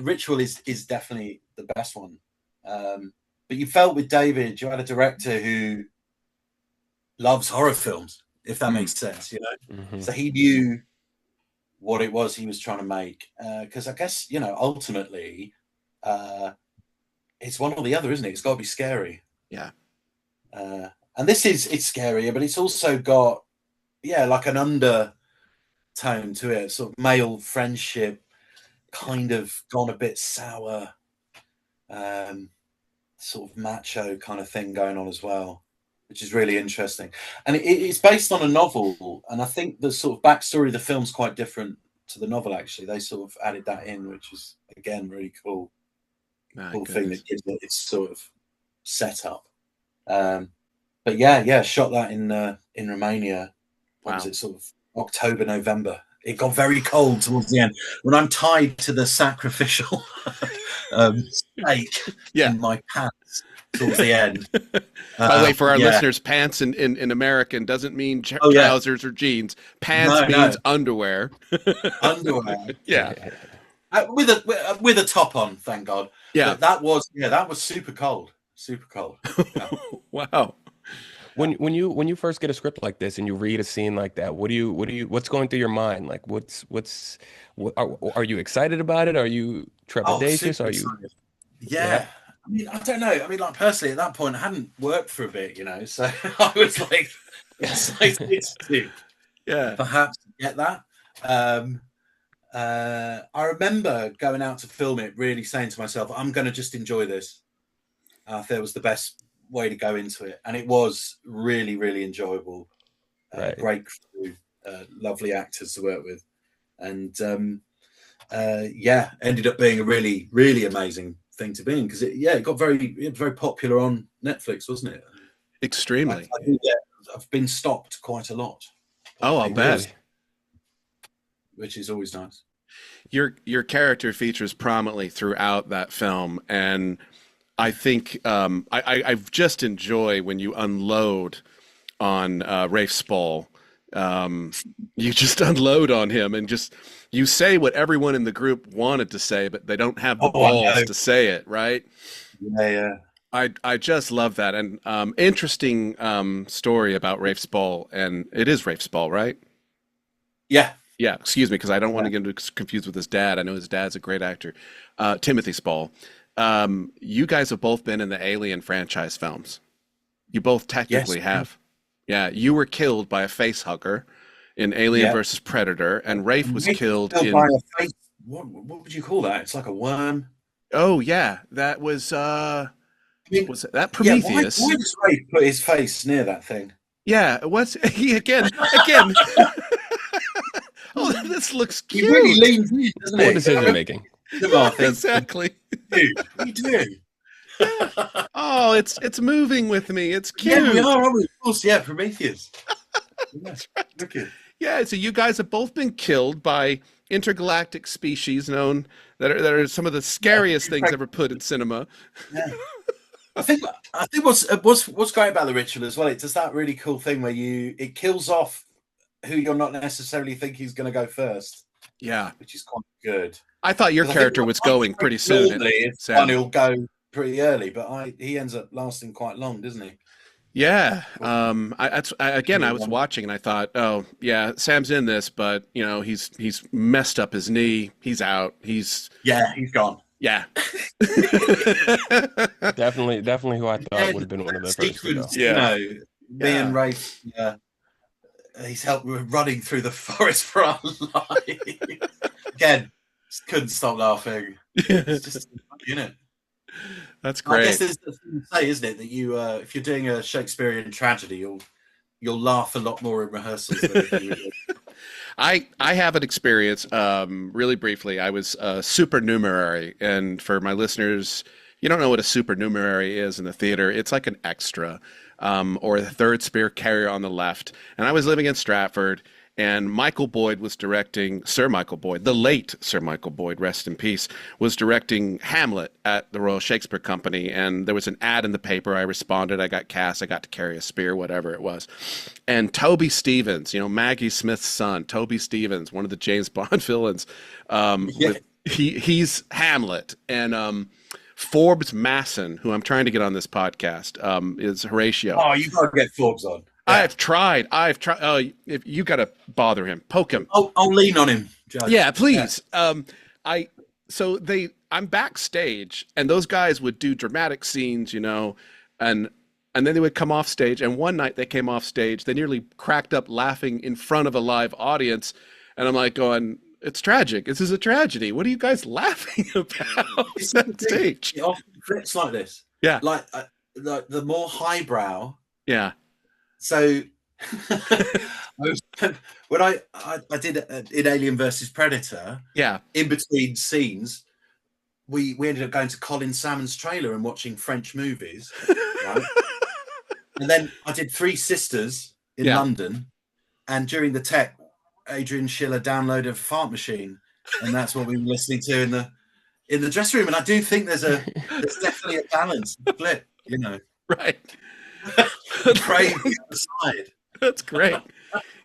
C: Ritual is definitely the best one. But you felt with David, you had a director who loves horror films, if that makes sense,
B: Mm-hmm.
C: So he knew what it was he was trying to make. Because I guess, ultimately, it's one or the other, isn't it? It's got to be scary.
A: Yeah.
C: And it's scarier, but it's also got, like an undertone to it, sort of male friendship, kind of gone a bit sour, sort of macho kind of thing going on as well, which is really interesting. And it's based on a novel, and I think the sort of backstory of the film's quite different to the novel, actually. They sort of added that in, which is, again, really cool. Cool thing that gives it its sort of setup. But shot that in Romania. What was it, sort of October, November? It got very cold towards the end when I'm tied to the sacrificial stake in my pants towards the end.
A: By the way, for our listeners, pants in American doesn't mean trousers or jeans. Pants means underwear. Underwear. Yeah.
C: With a top on, thank God. Yeah. But that was super cold. Super cold. Yeah.
A: Wow.
B: When you first get a script like this and you read a scene like that, what's going through your mind? Like, are you excited about it? Are you trepidatious? Are you?
C: Excited. Yeah. I mean, I don't know. I mean, like, personally, at that point, I hadn't worked for a bit, so I was like excited to perhaps get that. I remember going out to film it, really saying to myself, I'm going to just enjoy this. I thought it was the best way to go into it, and it was really, really enjoyable. Great crew, lovely actors to work with, and ended up being a really, really amazing thing to be in, because it got very popular on Netflix, wasn't it?
A: Extremely.
C: I've been stopped quite a lot.
A: Oh, I'll bet.
C: Which is always nice.
A: Your character features prominently throughout that film, and I think I just enjoy when you unload on Rafe Spall. You just unload on him and just you say what everyone in the group wanted to say, but they don't have the balls to say it, right?
C: Yeah.
A: I just love that. And interesting story about Rafe Spall, and it is Rafe Spall, right?
C: Yeah.
A: Yeah, excuse me, because I don't want to get confused with his dad. I know his dad's a great actor, Timothy Spall. You guys have both been in the Alien franchise films. You both technically have. Yeah, you were killed by a face hugger in Alien versus Predator, and Rafe was killed in.
C: By a face. What would you call that? It's like a worm.
A: Oh yeah, that was was that Prometheus?
C: Why does Rafe put his face near that thing?
A: Yeah, what's he again? Oh, this looks cute.
C: He really leans in, doesn't
B: Poor
C: he?
B: decision making.
A: Exactly.
C: Dude, what do you do?
A: Oh, it's moving with me. It's cute.
C: Yeah, we are, aren't we? Of course, yeah, Prometheus.
A: That's right.
C: Wicked.
A: Yeah, so you guys have both been killed by intergalactic species known that are some of the scariest things ever put in cinema.
C: Yeah. I think what's great about the ritual as well, it does that really cool thing where it kills off who you're not necessarily thinking is going to go first.
A: Yeah,
C: which is quite good.
A: I thought your character was going pretty soon.
C: Normally, he'll go pretty early, but he ends up lasting quite long, doesn't he?
A: Yeah. I was watching and I thought, oh yeah, Sam's in this, but he's messed up his knee. He's out. He's
C: gone.
A: Yeah.
B: definitely who I thought would have been one of the first to go.
C: Yeah. Me and Rafe, he's helped with running through the forest for our life. Again, just couldn't stop laughing. It's just unit.
A: That's great.
C: I guess there's the thing to say, isn't it, that you if you're doing a Shakespearean tragedy, you'll laugh a lot more in rehearsals than if you
A: I have an experience really briefly. I was a supernumerary, and for my listeners, you don't know what a supernumerary is in the theater. It's like an extra or the third spear carrier on the left. And I was living in Stratford, and Michael Boyd was directing, Sir Michael Boyd, the late Sir Michael Boyd, rest in peace, was directing Hamlet at the Royal Shakespeare Company. And there was an ad in the paper. I responded. I got cast. I got to carry a spear, whatever it was. And Toby Stevens, Maggie Smith's son, Toby Stevens, one of the James Bond villains, he's Hamlet. And Forbes Masson, who I'm trying to get on this podcast, is Horatio.
C: Oh, you got to get Forbes on.
A: Yeah. I've tried. Oh, if you got to bother him, poke him.
C: I'll lean on him, Judge.
A: Yeah, please. Yeah. I'm backstage, and those guys would do dramatic scenes, and then they would come off stage. And one night they came off stage, they nearly cracked up laughing in front of a live audience, and I'm like going, "It's tragic. This is a tragedy. What are you guys laughing about?" It's that stage.
C: It often flips like this.
A: Yeah,
C: like the more highbrow.
A: Yeah.
C: So when I did in Alien versus Predator, in between scenes, we ended up going to Colin Salmon's trailer and watching French movies. Right? And then I did Three Sisters in London, and during the tech, Adrian Schiller downloaded a fart machine, and that's what we were listening to in the dressing room. And I do think there's definitely a balance, flip,
A: Right.
C: Brave aside.
A: That's great.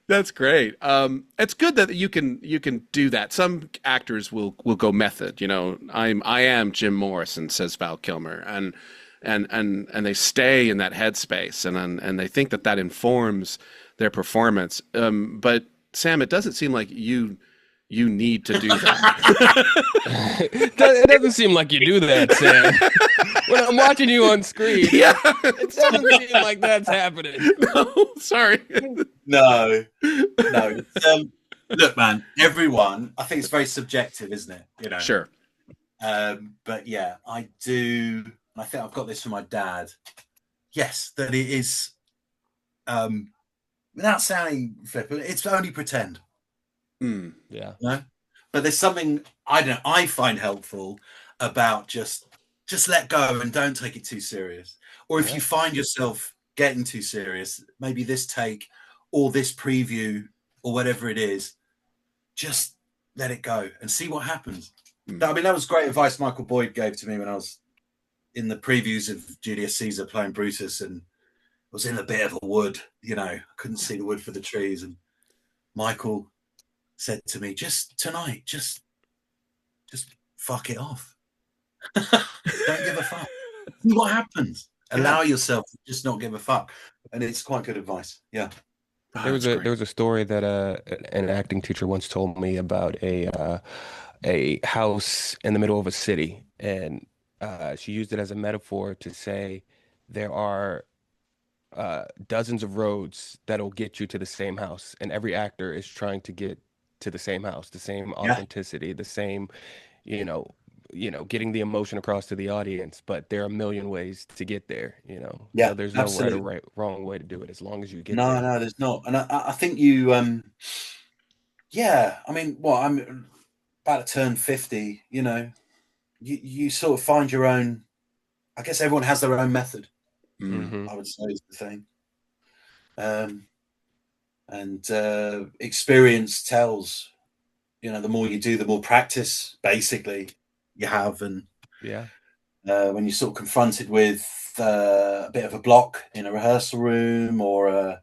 A: That's great. It's good that you can do that. Some actors will go method. I am Jim Morrison, says Val Kilmer, and they stay in that headspace, and they think that informs their performance. But Sam, it doesn't seem like you need to do that.
B: It doesn't seem like you do that, Sam. When I'm watching you on screen, it doesn't seem like that's happening.
A: No, sorry.
C: No. Look, man, everyone, I think it's very subjective, isn't it?
A: Sure.
C: But yeah, I do. I think I've got this from my dad. Yes, that it is, without sounding flippant, it's only pretend.
B: Yeah.
C: But there's something I find helpful about just let go and don't take it too serious. Or if you find yourself getting too serious, maybe this take or this preview or whatever it is, just let it go and see what happens.
A: Mm.
C: I mean, that was great advice Michael Boyd gave to me when I was in the previews of Julius Caesar playing Brutus, and was in a bit of a wood, I couldn't see the wood for the trees. And Michael said to me, just tonight, just fuck it off. Don't give a fuck. See what happens. Allow yourself to just not give a fuck. And it's quite good advice. Yeah.
B: There was a story that an acting teacher once told me about a house in the middle of a city, and she used it as a metaphor to say there are dozens of roads that'll get you to the same house, and every actor is trying to get to the same house, the same authenticity, the same, getting the emotion across to the audience. But there are a million ways to get there,
C: Yeah,
B: so there's no wrong way to do it as long as you get
C: there. No, there's not. And I think you, I mean, I'm about to turn 50, you sort of find your own, I guess everyone has their own method.
B: Mm-hmm.
C: I would say is the thing. And experience tells, the more you do, the more practice basically you have. And when you're sort of confronted with a bit of a block in a rehearsal room, or a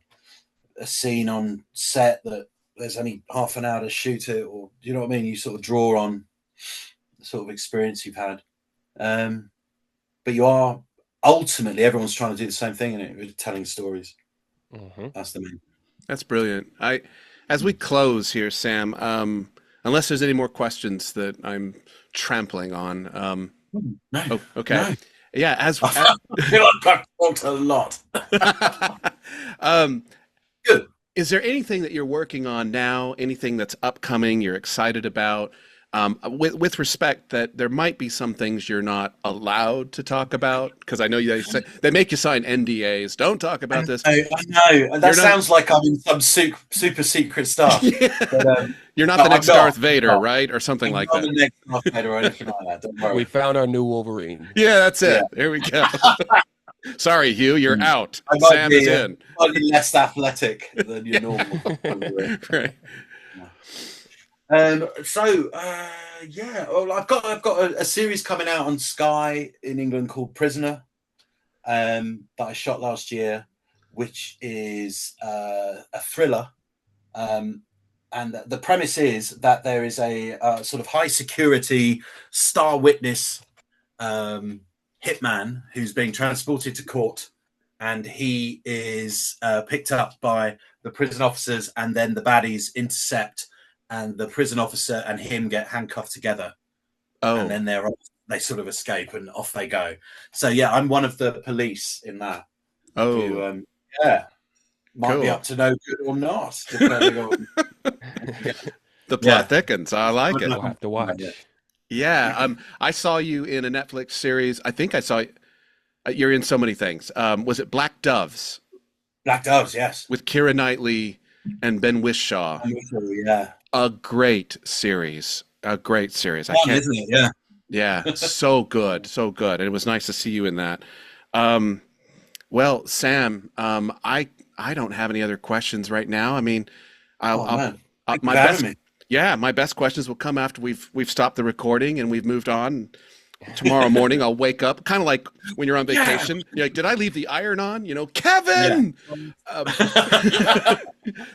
C: scene on set that there's only half an hour to shoot it, or you know what I mean, you sort of draw on the sort of experience you've had. But you are ultimately, everyone's trying to do the same thing, and telling stories.
B: Mm-hmm.
C: That's the main.
A: That's brilliant. As we close here, Sam, unless there's any more questions that I'm trampling on.
C: No.
A: Oh, okay.
C: No.
A: Yeah.
C: I feel like I've talked a lot. Good.
A: Is there anything that you're working on now? Anything that's upcoming you're excited about? With respect that there might be some things you're not allowed to talk about, because I know they make you sign NDAs. Don't talk about this.
C: I know. That sounds like I'm in some super secret stuff.
A: Yeah.
C: But,
A: you're not the next Darth Vader, right? Or something like that.
C: I'm the next Darth Vader or anything like that. Don't worry.
B: We found our new Wolverine.
A: Yeah, that's it. There we go. Sorry, Hugh, you're out. Sam is in.
C: Slightly less athletic than your normal.
A: Right.
C: Well, I've got a series coming out on Sky in England called Prisoner, that I shot last year, which is a thriller. And the premise is that there is a sort of high security star witness hitman who's being transported to court, and he is picked up by the prison officers, and then the baddies intercept, and the prison officer and him get handcuffed together. Oh. And then they sort of escape and off they go. So yeah, I'm one of the police in that.
A: Oh.
C: Who, might be up to no good or not, depending on
A: the plot thickens. I like it.
B: We'll have to watch.
A: Yeah. I saw you in a Netflix series. I think I saw you're in so many things. Was it Black Doves?
C: Black Doves, yes.
A: With Keira Knightley and Ben Whishaw.
C: Yeah.
A: A great series. Isn't
C: it? Yeah.
A: Yeah. So good. So good. And it was nice to see you in that. Well, Sam, I don't have any other questions right now. I mean, my best questions will come after we've stopped the recording and we've moved on. Tomorrow morning, I'll wake up, kind of like when you're on vacation. You're like, did I leave the iron on? Kevin! Yeah.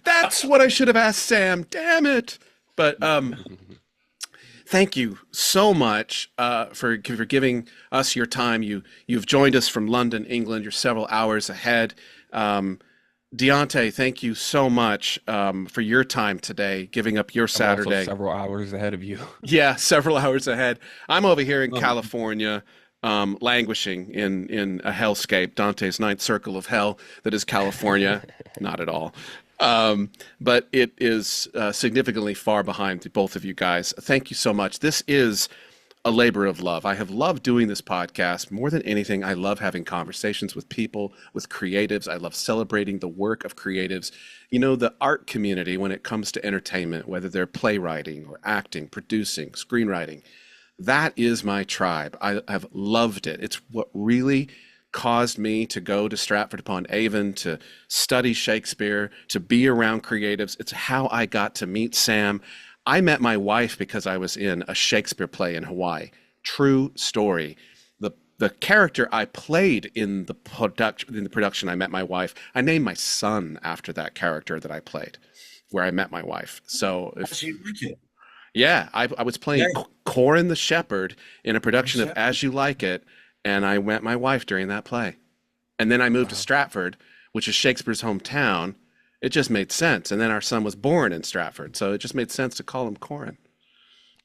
A: That's what I should have asked Sam. Damn it. But thank you so much for giving us your time. You've joined us from London, England. You're several hours ahead. DiAnte, thank you so much for your time today, giving up your Saturday.
B: Also several hours ahead of you.
A: Yeah, several hours ahead. I'm over here in California, languishing in a hellscape, Dante's ninth circle of hell that is California. Not at all. But it is significantly far behind both of you guys. Thank you so much. This is a labor of love. I have loved doing this podcast more than anything. I love having conversations with people, with creatives. I love celebrating the work of creatives. The art community, when it comes to entertainment, whether they're playwriting or acting, producing, screenwriting, that is my tribe. I have loved it. It's what really caused me to go to Stratford-upon-Avon, to study Shakespeare, to be around creatives. It's how I got to meet Sam. I met my wife because I was in a Shakespeare play in Hawaii. True story. The character I played in the production I met my wife. I named my son after that character that I played, where I met my wife. So yeah, I was playing Corin the Shepherd in a production of As You Like It, and I met my wife during that play. And then I moved to Stratford, which is Shakespeare's hometown. It just made sense. And then our son was born in Stratford, so it just made sense to call him Corin.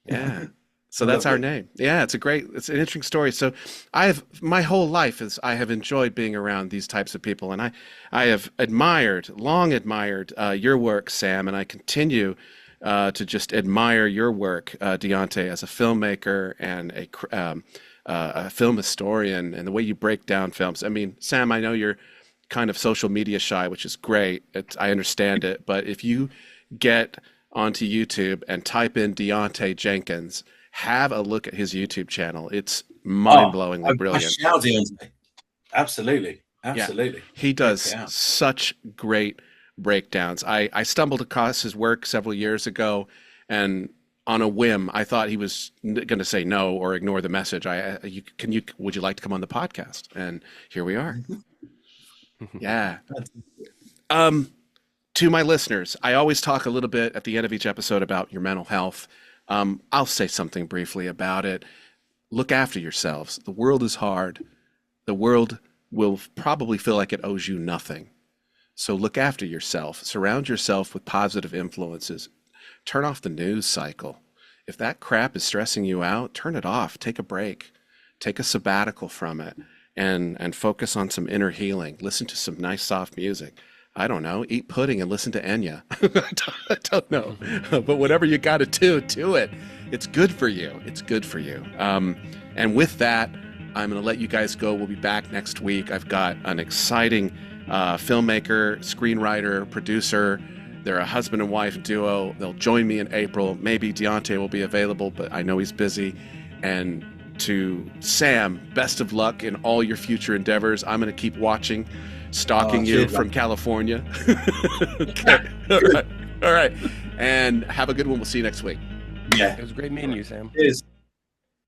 A: Yeah. So that's our name. Yeah, it's an interesting story. So my whole life I have enjoyed being around these types of people. And I have long admired your work, Sam, and I continue to just admire your work, DiAnte, as a filmmaker and a film historian, and the way you break down films. I mean, Sam, I know you're kind of social media shy, which is great. I understand it. But if you get onto YouTube and type in DiAnte Jenkins, have a look at his YouTube channel. It's mind-blowingly brilliant.
C: Absolutely.
A: Yeah, he does such great breakdowns. I stumbled across his work several years ago, and on a whim, I thought he was going to say no or ignore the message. Would you like to come on the podcast? And here we are. Yeah. To my listeners, I always talk a little bit at the end of each episode about your mental health. I'll say something briefly about it. Look after yourselves. The world is hard. The world will probably feel like it owes you nothing. So look after yourself. Surround yourself with positive influences. Turn off the news cycle. If that crap is stressing you out, turn it off. Take a break. Take a sabbatical from it and focus on some inner healing. Listen to some nice soft music. I don't know, eat pudding and listen to Enya. I don't know. But whatever you got to do it. It's good for you. It's good for you. And with that, I'm going to let you guys go. We'll be back next week. I've got an exciting filmmaker, screenwriter, producer. They're a husband and wife duo. They'll join me in April. Maybe DiAnte will be available, but I know he's busy. And to Sam, best of luck in all your future endeavors. I'm going to keep watching, stalking you from California. Okay. All right. And have a good one. We'll see you next week.
C: Yeah.
B: It was great meeting you, Sam.
C: Cheers.